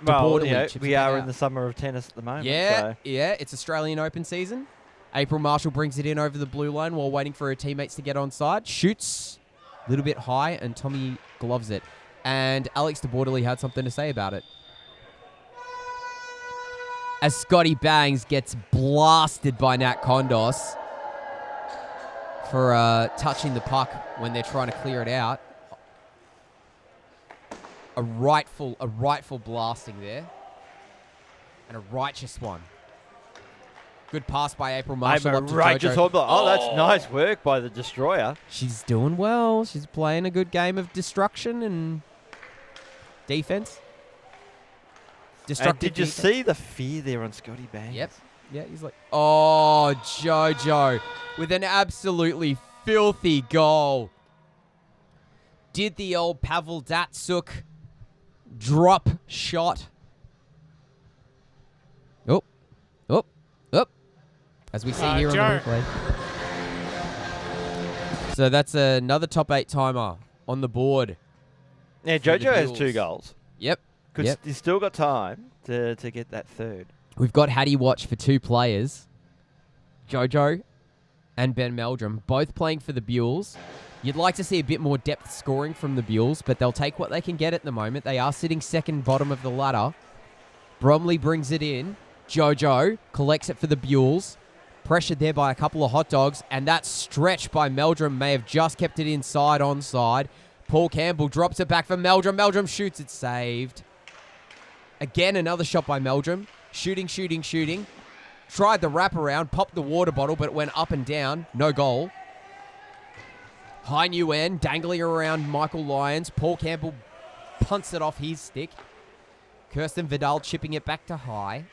Speaker 2: Well,
Speaker 1: chips
Speaker 2: we
Speaker 1: it
Speaker 2: are
Speaker 1: out.
Speaker 2: in the summer of tennis at the moment.
Speaker 1: Yeah,
Speaker 2: so.
Speaker 1: yeah, it's Australian Open season. April Marshall brings it in over the blue line while waiting for her teammates to get on side. Shoots a little bit high, and Tommy gloves it. And Alex DeBordeley had something to say about it. As Scotty Bangs gets blasted by Nat Kondos for touching the puck when they're trying to clear it out. A rightful blasting there. And a righteous one. Good pass by April Marshall.
Speaker 2: I'm a righteous Hobler. Oh, that's nice work by the Destroyer.
Speaker 1: She's doing well. She's playing a good game of destruction and defense.
Speaker 2: And did you see the fear there on Scotty Banks?
Speaker 1: Yep. Yeah, he's like, oh, Jojo with an absolutely filthy goal. Did the old Pavel Datsuk drop shot. Oh. As we see here on the replay. So that's another top 8 timer on the board.
Speaker 2: Yeah, Jojo has 2 goals.
Speaker 1: Yep.
Speaker 2: Because he's still got time to get that third.
Speaker 1: We've got Hattie Watch for 2 players. Jojo and Ben Meldrum, both playing for the Buells. You'd like to see a bit more depth scoring from the Buells, but they'll take what they can get at the moment. They are sitting second bottom of the ladder. Bromley brings it in. Jojo collects it for the Buells. Pressured there by a couple of hot dogs, and that stretch by Meldrum may have just kept it inside onside. Paul Campbell drops it back for Meldrum. Meldrum shoots it, saved. Again, another shot by Meldrum. Shooting. Tried the wraparound, popped the water bottle, but it went up and down. No goal. High Nguyen dangling around Michael Lyons. Paul Campbell punts it off his stick. Kirsten Vidal chipping it back to High.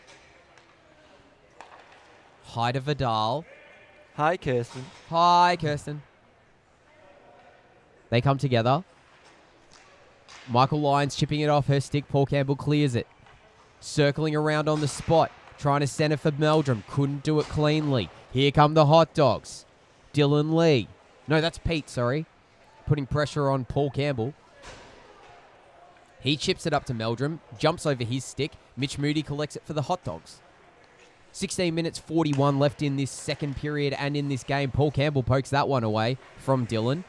Speaker 1: High to Vidal.
Speaker 2: Hi, Kirsten.
Speaker 1: Hi, Kirsten. They come together. Michael Lyons chipping it off her stick. Paul Campbell clears it. Circling around on the spot. Trying to center for Meldrum. Couldn't do it cleanly. Here come the hot dogs. Dylan Lee. No, that's Pete, sorry. Putting pressure on Paul Campbell. He chips it up to Meldrum. Jumps over his stick. Mitch Moody collects it for the hot dogs. 16 minutes 41 left in this second period and in this game. Paul Campbell pokes that one away from Dylan.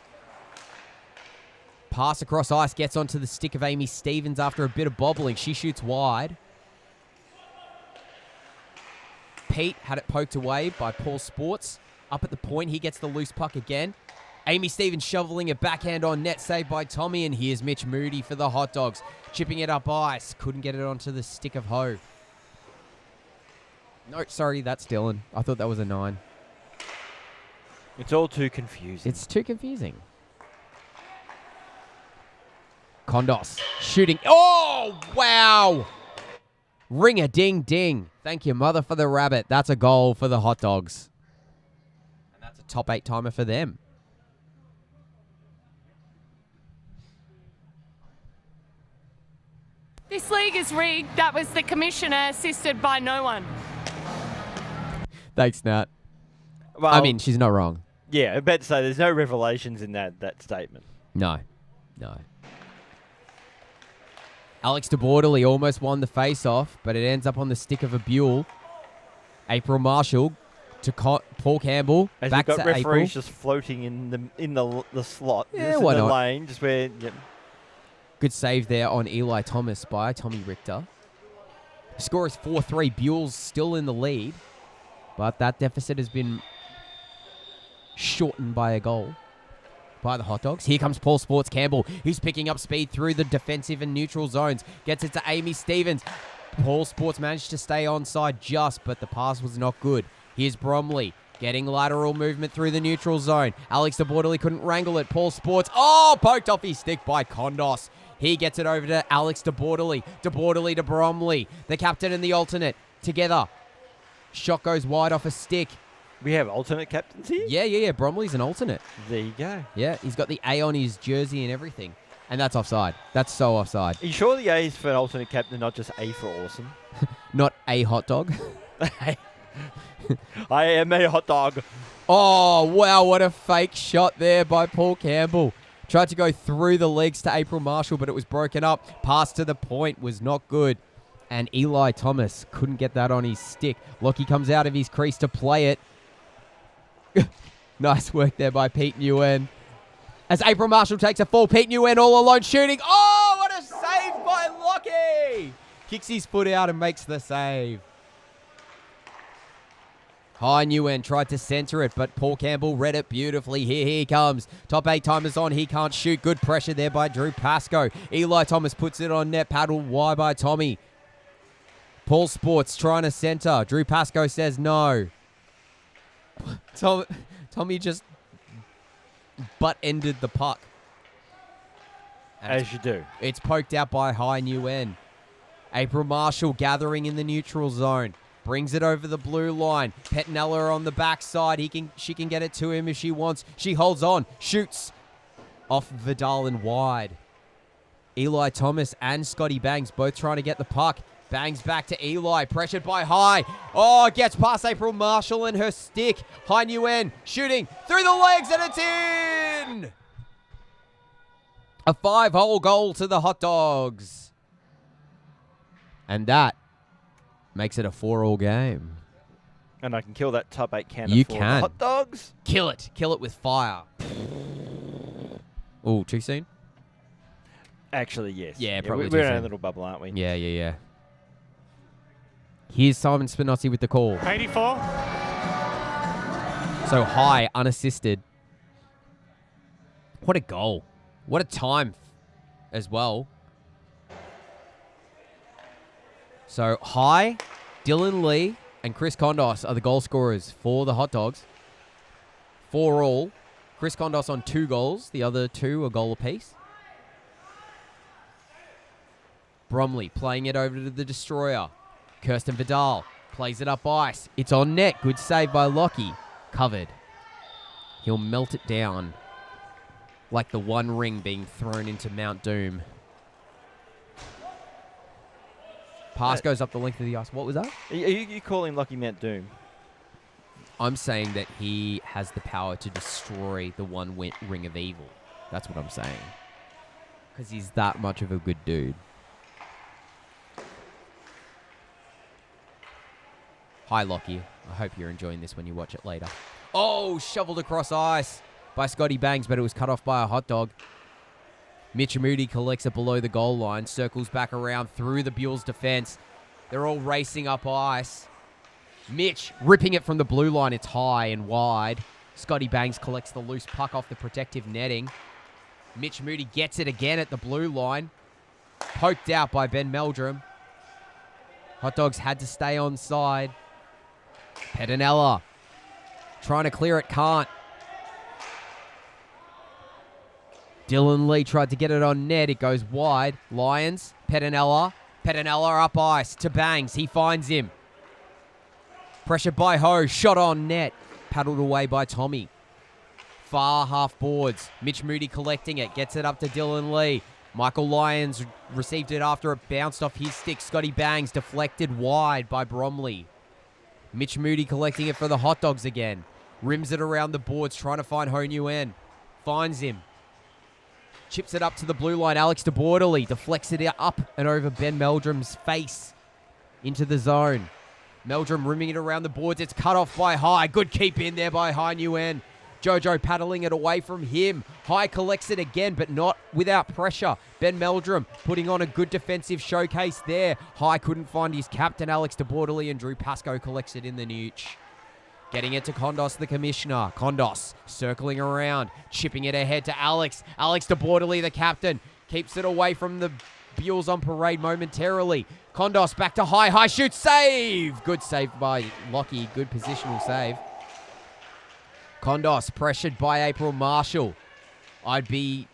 Speaker 1: Pass across ice, gets onto the stick of Amy Stevens after a bit of bobbling. She shoots wide. Pete had it poked away by Paul Sports. Up at the point, he gets the loose puck again. Amy Stevens shoveling a backhand on net, saved by Tommy, and here's Mitch Moody for the hot dogs. Chipping it up ice. Couldn't get it onto the stick of Ho. No, sorry, that's Dylan. I thought that was a 9.
Speaker 2: It's all too confusing.
Speaker 1: It's too confusing. Kondos shooting. Oh, wow. Ring-a-ding-ding. Thank you, mother, for the rabbit. That's a goal for the hot dogs. And that's a top 8 timer for them.
Speaker 3: This league is rigged. That was the commissioner, assisted by no one.
Speaker 1: Thanks, Nat.
Speaker 2: Well,
Speaker 1: I mean, she's not wrong.
Speaker 2: yeah, I bet to say there's no revelations in that statement.
Speaker 1: No. Alex de Bordeley almost won the face-off, but it ends up on the stick of a Buell. April Marshall to Paul Campbell.
Speaker 2: As
Speaker 1: back
Speaker 2: you've got
Speaker 1: to
Speaker 2: referees
Speaker 1: April.
Speaker 2: just floating in the slot,
Speaker 1: Yeah,
Speaker 2: just
Speaker 1: why
Speaker 2: in the
Speaker 1: not?
Speaker 2: lane, just where. Yep.
Speaker 1: Good save there on Eli Thomas by Tommy Richter. The score is 4-3. Buell's still in the lead, but that deficit has been shortened by a goal by the hot dogs. Here comes Paul Sports Campbell. He's picking up speed through the defensive and neutral zones. Gets it to Amy Stevens. Paul Sports managed to stay onside just, but the pass was not good. Here's Bromley getting lateral movement through the neutral zone. Alex de Bordeley couldn't wrangle it. Paul Sports, poked off his stick by Kondos. He gets it over to Alex de Bordeley. De Bordeley to Bromley. The captain and the alternate together. Shot goes wide off a stick.
Speaker 2: We have alternate captains here?
Speaker 1: Yeah. Bromley's an alternate.
Speaker 2: There you go.
Speaker 1: Yeah, he's got the A on his jersey and everything. And that's offside. That's so offside.
Speaker 2: Are you sure the A is for an alternate captain, not just A for awesome?
Speaker 1: Not a hot dog.
Speaker 2: I am a hot dog.
Speaker 1: Oh, wow, what a fake shot there by Paul Campbell. Tried to go through the legs to April Marshall, but it was broken up. Pass to the point was not good. And Eli Thomas couldn't get that on his stick. Lockie comes out of his crease to play it. Nice work there by Pete Nguyen. As April Marshall takes a fall, Pete Nguyen all alone shooting. Oh, what a save by Lockie! Kicks his foot out and makes the save. High Nguyen tried to center it, but Paul Campbell read it beautifully. Here he comes. Top 8 timers on. He can't shoot. Good pressure there by Drew Pascoe. Eli Thomas puts it on net. Paddled wide by Tommy. Paul Sports trying to center. Drew Pascoe says no. Tommy just butt-ended the puck. And
Speaker 2: As you do.
Speaker 1: it's poked out by High Nguyen. April Marshall gathering in the neutral zone. Brings it over the blue line. Pettinella on the backside. She can get it to him if she wants. She holds on. Shoots off Vidal and wide. Eli Thomas and Scotty Bangs both trying to get the puck. Bangs back to Eli. Pressured by High. Oh, gets past April Marshall and her stick. High Nguyen shooting through the legs and it's in! A 5-hole goal to the hot dogs. And that makes it a 4-all game.
Speaker 2: And I can kill that top 8 can
Speaker 1: You
Speaker 2: for
Speaker 1: can.
Speaker 2: hot dogs.
Speaker 1: Kill it. Kill it with fire. Oh, too soon?
Speaker 2: Actually, yes.
Speaker 1: Yeah, probably too
Speaker 2: We're in a
Speaker 1: soon.
Speaker 2: little bubble, aren't we?
Speaker 1: Yeah. Here's Simon Spinozzi with the call.
Speaker 4: 84.
Speaker 1: So high, unassisted. What a goal. What a time as well. So high, Dylan Lee, and Chris Kondos are the goal scorers for the Hot Dogs. 4 all. Chris Kondos on 2 goals. The other 2 a goal apiece. Bromley playing it over to the Destroyer. Kirsten Vidal plays it up ice. It's on net. Good save by Lockie. Covered. He'll melt it down like the one ring being thrown into Mount Doom. Pass goes up the length of the ice. What was that?
Speaker 2: Are you calling Lockie Mount Doom?
Speaker 1: I'm saying that he has the power to destroy the one ring of evil. That's what I'm saying. Because he's that much of a good dude. Hi, Lockie. I hope you're enjoying this when you watch it later. Oh, shoveled across ice by Scotty Bangs, but it was cut off by a hot dog. Mitch Moody collects it below the goal line, circles back around through the Buell's defense. They're all racing up ice. Mitch ripping it from the blue line. It's high and wide. Scotty Bangs collects the loose puck off the protective netting. Mitch Moody gets it again at the blue line. Poked out by Ben Meldrum. Hot Dogs had to stay on side. Pedinella trying to clear it, can't. Dylan Lee tried to get it on net. It goes wide. Lions, Pedinella. Pedinella up ice to Bangs. He finds him. Pressure by Ho. Shot on net. Paddled away by Tommy. Far half boards. Mitch Moody collecting it. Gets it up to Dylan Lee. Michael Lyons received it after it bounced off his stick. Scotty Bangs deflected wide by Bromley. Mitch Moody collecting it for the Hot Dogs again. Rims it around the boards, trying to find Ho Nguyen. Finds him. Chips it up to the blue line. Alex de Bordeley deflects it up and over Ben Meldrum's face into the zone. Meldrum rimming it around the boards. It's cut off by High. Good keep in there by Hai Nguyen. Jojo paddling it away from him. High collects it again, but not without pressure. Ben Meldrum putting on a good defensive showcase there. High couldn't find his captain, Alex de Bordeley, and Drew Pascoe collects it in the nooch. Getting it to Kondos, the commissioner. Kondos circling around, chipping it ahead to Alex. Alex de Bordeley, the captain, keeps it away from the Buells on parade momentarily. Kondos back to High. High shoots, save! Good save by Lockie. Good positional save. Kondos pressured by April Marshall. I'd be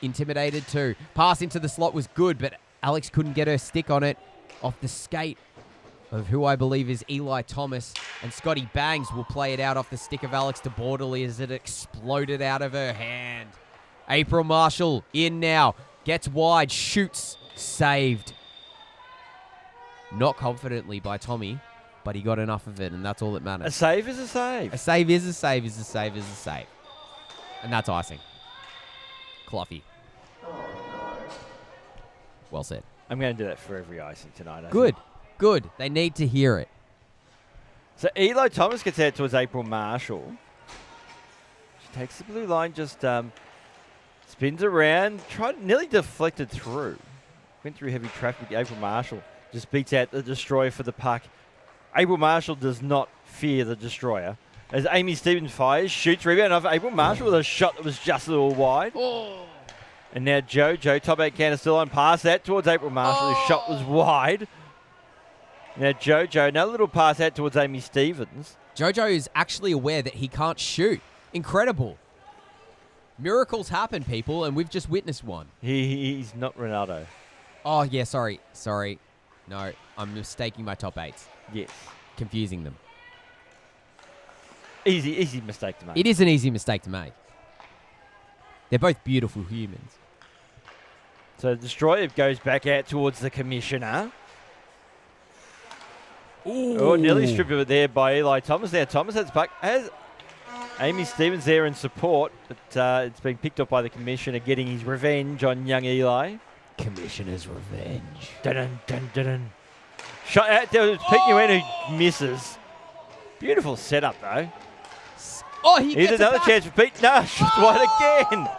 Speaker 1: intimidated too. Pass into the slot was good, but Alex couldn't get her stick on it off the skate of who I believe is Eli Thomas. And Scotty Bangs will play it out off the stick of Alex de Bordeley as it exploded out of her hand. April Marshall in now. Gets wide. Shoots. Saved. Not confidently by Tommy, but he got enough of it, and that's all that matters.
Speaker 2: A save is a save.
Speaker 1: A save is a save is a save is a save. And that's icing. Cloughy. Well said.
Speaker 2: I'm going to do that for every icing tonight.
Speaker 1: Good. Good. They need to hear it.
Speaker 2: So Eli Thomas gets out towards April Marshall. She takes the blue line, just spins around, nearly deflected through. Went through heavy traffic. April Marshall just beats out the Destroyer for the puck. April Marshall does not fear the Destroyer. As Amy Stevens fires, shoots, rebound off April Marshall with a shot that was just a little wide.
Speaker 1: Oh.
Speaker 2: And now Jojo, top 8 counter still on, pass that towards April Marshall. His shot was wide. Now Jojo, another little pass out towards Amy Stevens.
Speaker 1: Jojo is actually aware that he can't shoot. Incredible. Miracles happen, people, and we've just witnessed one.
Speaker 2: He's not Ronaldo.
Speaker 1: Oh, yeah, sorry. No, I'm mistaking my top 8s.
Speaker 2: Yes.
Speaker 1: Confusing them.
Speaker 2: Easy mistake to make.
Speaker 1: It is an easy mistake to make. They're both beautiful humans.
Speaker 2: So Destroyer goes back out towards the commissioner.
Speaker 1: Ooh.
Speaker 2: Oh, nearly stripped of it there by Eli Thomas. Now Thomas has puck. Has Amy Stevens there in support, but it's been picked up by the commissioner, getting his revenge on young Eli.
Speaker 1: Commissioner's revenge.
Speaker 2: Dun dun dun dun. Shot out there. Pete Nguyen who misses. Beautiful setup though.
Speaker 1: Oh, he
Speaker 2: Here's
Speaker 1: gets
Speaker 2: another
Speaker 1: it back.
Speaker 2: chance for Pete. No, shot wide again.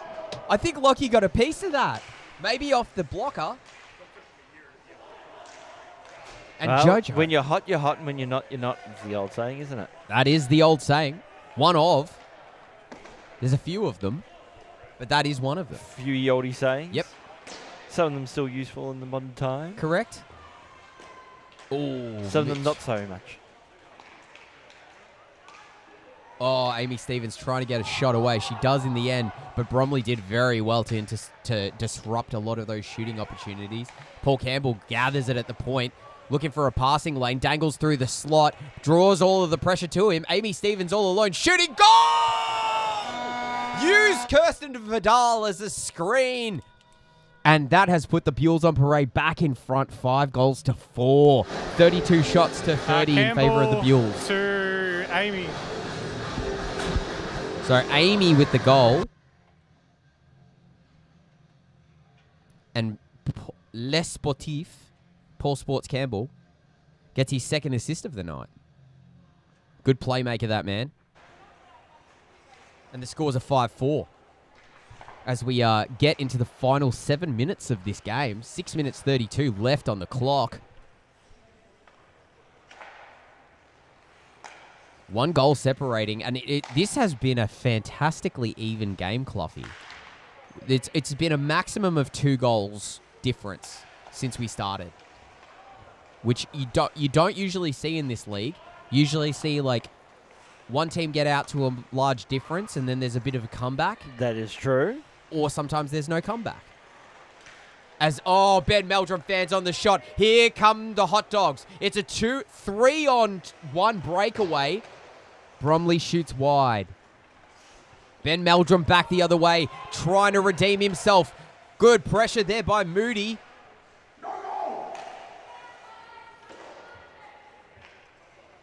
Speaker 1: I think Lockie got a piece of that. Maybe off the blocker. And
Speaker 2: Well,
Speaker 1: Jojo.
Speaker 2: when you're hot, and when you're not, you're not. It's the old saying, isn't it?
Speaker 1: That is the old saying. One of. There's a few of them, but that is one of them.
Speaker 2: Few oldie sayings.
Speaker 1: Yep.
Speaker 2: Some of them still useful in the modern time.
Speaker 1: Correct. Oh,
Speaker 2: Some of them not so much.
Speaker 1: Oh, Amy Stevens trying to get a shot away. She does in the end, but Bromley did very well to disrupt a lot of those shooting opportunities. Paul Campbell gathers it at the point, looking for a passing lane, dangles through the slot, draws all of the pressure to him. Amy Stevens all alone, shooting, goal! Use Kirsten Vidal as a screen. And that has put the Buells on Parade back in front, 5-4. 32 shots to 30 in favour of the Buells.
Speaker 4: To Amy.
Speaker 1: So Amy with the goal. And Les Sportif, Paul Sports Campbell, gets his second assist of the night. Good playmaker, that man. And the scores are 5-4. As we get into the final 7 minutes of this game. 6 minutes 32 left on the clock. 1 goal separating. And this has been a fantastically even game, Cloughy. It's been a maximum of 2 goals difference since we started. Which you don't usually see in this league. You usually see like one team get out to a large difference and then there's a bit of a comeback.
Speaker 2: That is true.
Speaker 1: Or sometimes there's no comeback. Ben Meldrum fans on the shot. Here come the hot dogs. It's a 3-on-1 breakaway. Bromley shoots wide. Ben Meldrum back the other way, trying to redeem himself. Good pressure there by Moody.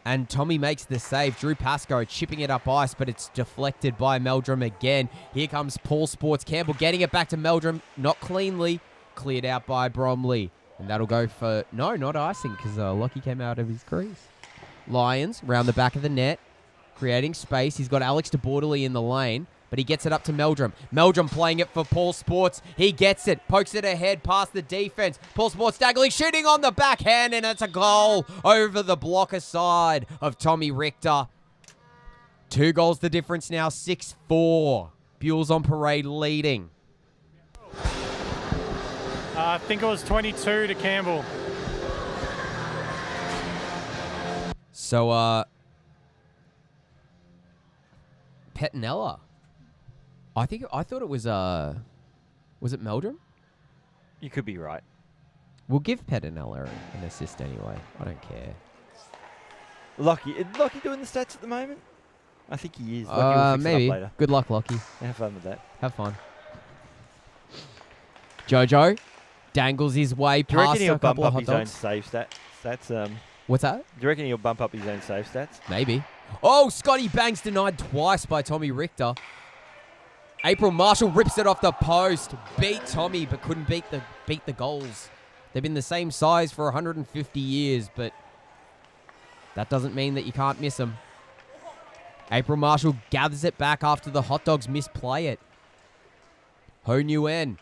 Speaker 1: And Tommy makes the save. Drew Pascoe chipping it up ice, but it's deflected by Meldrum again. Here comes Paul Sports Campbell getting it back to Meldrum. Not cleanly. Cleared out by Bromley. And that'll go for... No, not icing, because Lockie came out of his crease. Lions round the back of the net. Creating space. He's got Alex de Bordeley in the lane. But he gets it up to Meldrum. Meldrum playing it for Paul Sports. He gets it. Pokes it ahead past the defense. Paul Sports Dagley shooting on the backhand. And it's a goal over the blocker side of Tommy Richter. 2 goals the difference now. 6-4. Buells on Parade leading.
Speaker 4: I think it was 22 to Campbell.
Speaker 1: So, Pettinella. I thought it was it Meldrum?
Speaker 2: You could be right.
Speaker 1: We'll give Pettinella an assist anyway. I don't care.
Speaker 2: Is Lockie doing the stats at the moment? I think he is. Lockie will fix
Speaker 1: maybe.
Speaker 2: it up later.
Speaker 1: Good luck, Lockie.
Speaker 2: Have fun with that.
Speaker 1: Have fun. Jojo dangles his way
Speaker 2: Do you reckon
Speaker 1: past
Speaker 2: he'll
Speaker 1: a
Speaker 2: bump
Speaker 1: couple of
Speaker 2: up
Speaker 1: hot
Speaker 2: his own
Speaker 1: dogs.
Speaker 2: save stats?
Speaker 1: What's that?
Speaker 2: Do you reckon he'll bump up his own save stats?
Speaker 1: Maybe. Oh, Scotty Banks denied twice by Tommy Richter. April Marshall rips it off the post. Beat Tommy, but couldn't beat the goals. They've been the same size for 150 years, but that doesn't mean that you can't miss them. April Marshall gathers it back after the hot dogs misplay it. Ho Nguyen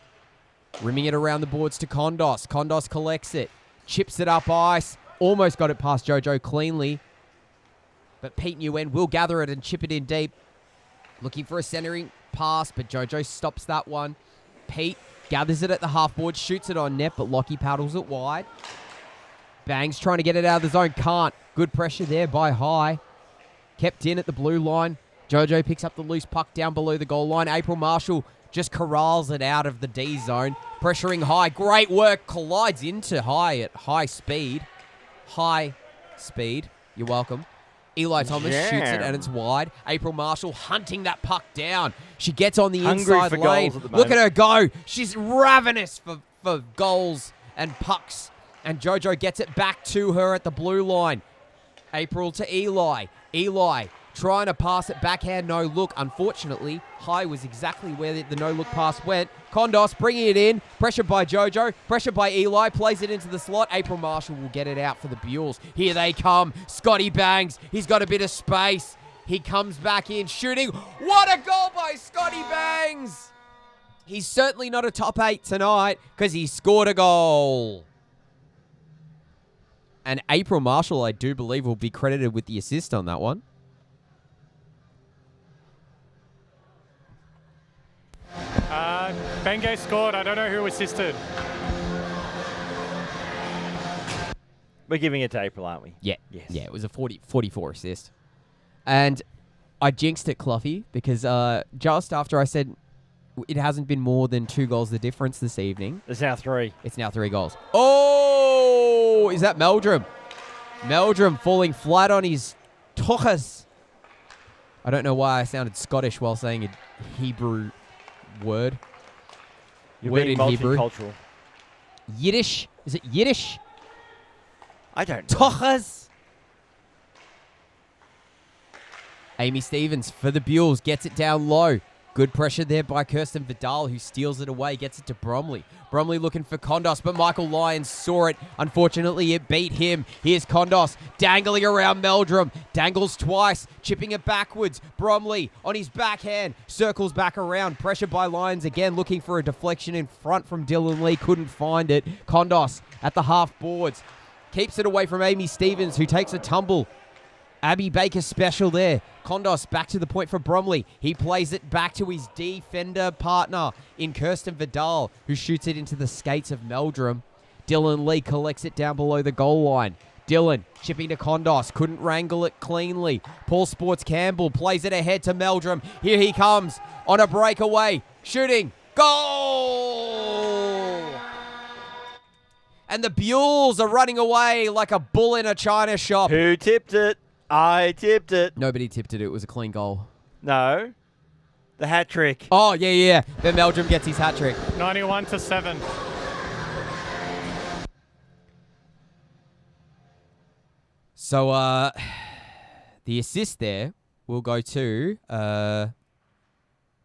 Speaker 1: rimming it around the boards to Kondos. Kondos collects it. Chips it up ice. Almost got it past Jojo cleanly. But Pete Nguyen will gather it and chip it in deep. Looking for a centering pass, but Jojo stops that one. Pete gathers it at the half board, shoots it on net, but Lockie paddles it wide. Bangs trying to get it out of the zone. Can't. Good pressure there by High. Kept in at the blue line. Jojo picks up the loose puck down below the goal line. April Marshall just corrals it out of the D zone. Pressuring High. Great work. Collides into High at high speed. High speed. You're welcome. Eli Thomas shoots it and it's wide. April Marshall hunting that puck down. She gets on the inside lane. Look at her go. She's ravenous for goals and pucks. And Jojo gets it back to her at the blue line. April to Eli. Eli trying to pass it backhand, no look. Unfortunately, High was exactly where the no look pass went. Kondos bringing it in. Pressure by Jojo. Pressure by Eli. Plays it into the slot. April Marshall will get it out for the Buells. Here they come. Scotty Bangs. He's got a bit of space. He comes back in shooting. What a goal by Scotty Bangs! He's certainly not a top 8 tonight because he scored a goal. And April Marshall, I do believe, will be credited with the assist on that one.
Speaker 4: Bengay scored. I don't know who assisted.
Speaker 2: We're giving it to April, aren't we?
Speaker 1: Yeah.
Speaker 2: Yes.
Speaker 1: Yeah, it was a 44 assist. And I jinxed it, Cluffy, because just after I said it hasn't been more than 2 goals the difference this evening.
Speaker 2: It's now 3.
Speaker 1: It's now 3 goals. Oh! Is that Meldrum? Meldrum falling flat on his tuchas. I don't know why I sounded Scottish while saying a Hebrew word.
Speaker 2: You're
Speaker 1: Word
Speaker 2: being
Speaker 1: in Hebrew.
Speaker 2: multicultural.
Speaker 1: Yiddish? Is it Yiddish?
Speaker 2: I don't know.
Speaker 1: Tuchas. Amy Stevens for the Buells gets it down low. Good pressure there by Kirsten Vidal, who steals it away, gets it to Bromley. Bromley looking for Kondos, but Michael Lyons saw it. Unfortunately, it beat him. Here's Kondos, dangling around Meldrum. Dangles twice, chipping it backwards. Bromley on his backhand, circles back around. Pressure by Lyons again, looking for a deflection in front from Dylan Lee. Couldn't find it. Kondos at the half boards. Keeps it away from Amy Stevens, who takes a tumble. Abby Baker special there. Kondos back to the point for Bromley. He plays it back to his defender partner in Kirsten Vidal, who shoots it into the skates of Meldrum. Dylan Lee collects it down below the goal line. Dylan chipping to Kondos. Couldn't wrangle it cleanly. Paul Sports Campbell plays it ahead to Meldrum. Here he comes on a breakaway. Shooting. Goal! And the Buells are running away like a bull in a china shop.
Speaker 2: Who tipped it? I tipped it.
Speaker 1: Nobody tipped it. It was a clean goal.
Speaker 2: No. The hat trick.
Speaker 1: Oh, yeah. Then Meldrum gets his hat trick.
Speaker 4: 91-7.
Speaker 1: So, the assist there will go to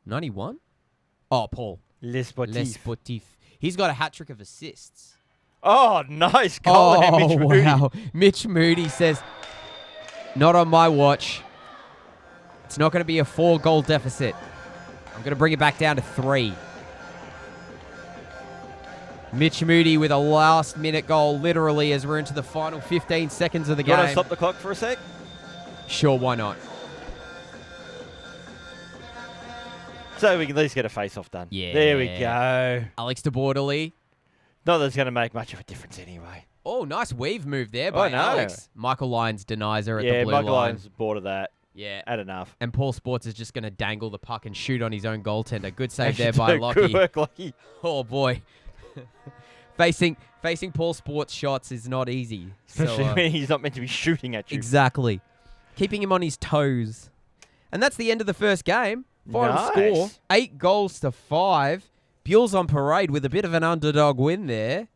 Speaker 1: 91? Oh, Paul.
Speaker 2: Les Sportifs.
Speaker 1: Les Sportifs. He's got a hat trick of assists.
Speaker 2: Oh, nice goal there, Mitch Moody.
Speaker 1: Wow. Mitch Moody says, not on my watch. It's not going to be a 4-goal deficit. I'm going to bring it back down to 3. Mitch Moody with a last-minute goal, literally, as we're into the final 15 seconds of the
Speaker 2: You want to
Speaker 1: game.
Speaker 2: stop the clock for a sec?
Speaker 1: Sure, why not?
Speaker 2: So we can at least get a face-off done.
Speaker 1: Yeah.
Speaker 2: There we go.
Speaker 1: Alex de Bordeley.
Speaker 2: Not that it's going to make much of a difference anyway.
Speaker 1: Oh, nice weave move there by
Speaker 2: no.
Speaker 1: Alex. Michael Lyons denies her at the
Speaker 2: Yeah,
Speaker 1: blue
Speaker 2: Michael
Speaker 1: line.
Speaker 2: Lyons bored of that.
Speaker 1: Yeah.
Speaker 2: Had enough.
Speaker 1: And Paul Sports is just going to dangle the puck and shoot on his own goaltender. Good save there
Speaker 2: Actually,
Speaker 1: by Lockie.
Speaker 2: Good work, Lockie.
Speaker 1: Oh, boy. Facing Paul Sports shots is not easy.
Speaker 2: Especially
Speaker 1: So,
Speaker 2: when he's not meant to be shooting at you.
Speaker 1: exactly. Keeping him on his toes. And that's the end of the first game. Final
Speaker 2: Nice.
Speaker 1: score, 8-5. Buells on parade with a bit of an underdog win there.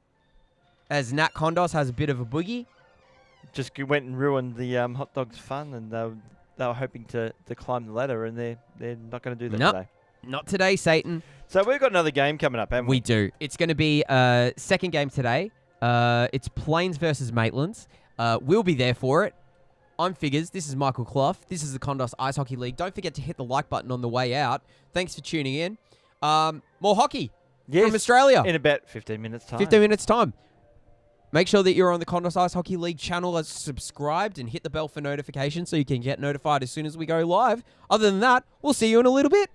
Speaker 1: As Nat Kondos has a bit of a boogie.
Speaker 2: Just went and ruined the hot dogs fun, and they were hoping to climb the ladder, and they're not going to do that
Speaker 1: Nope.
Speaker 2: today.
Speaker 1: Not today, Satan.
Speaker 2: So we've got another game coming up, haven't we?
Speaker 1: We do. It's going to be second game today. It's Plains versus Maitlands. We'll be there for it. I'm Figures. This is Michael Clough. This is the Kondos Ice Hockey League. Don't forget to hit the like button on the way out. Thanks for tuning in. More hockey from Australia.
Speaker 2: In about 15 minutes' time.
Speaker 1: 15 minutes time. Make sure that you're on the Kondos Ice Hockey League channel as subscribed and hit the bell for notifications so you can get notified as soon as we go live. Other than that, we'll see you in a little bit.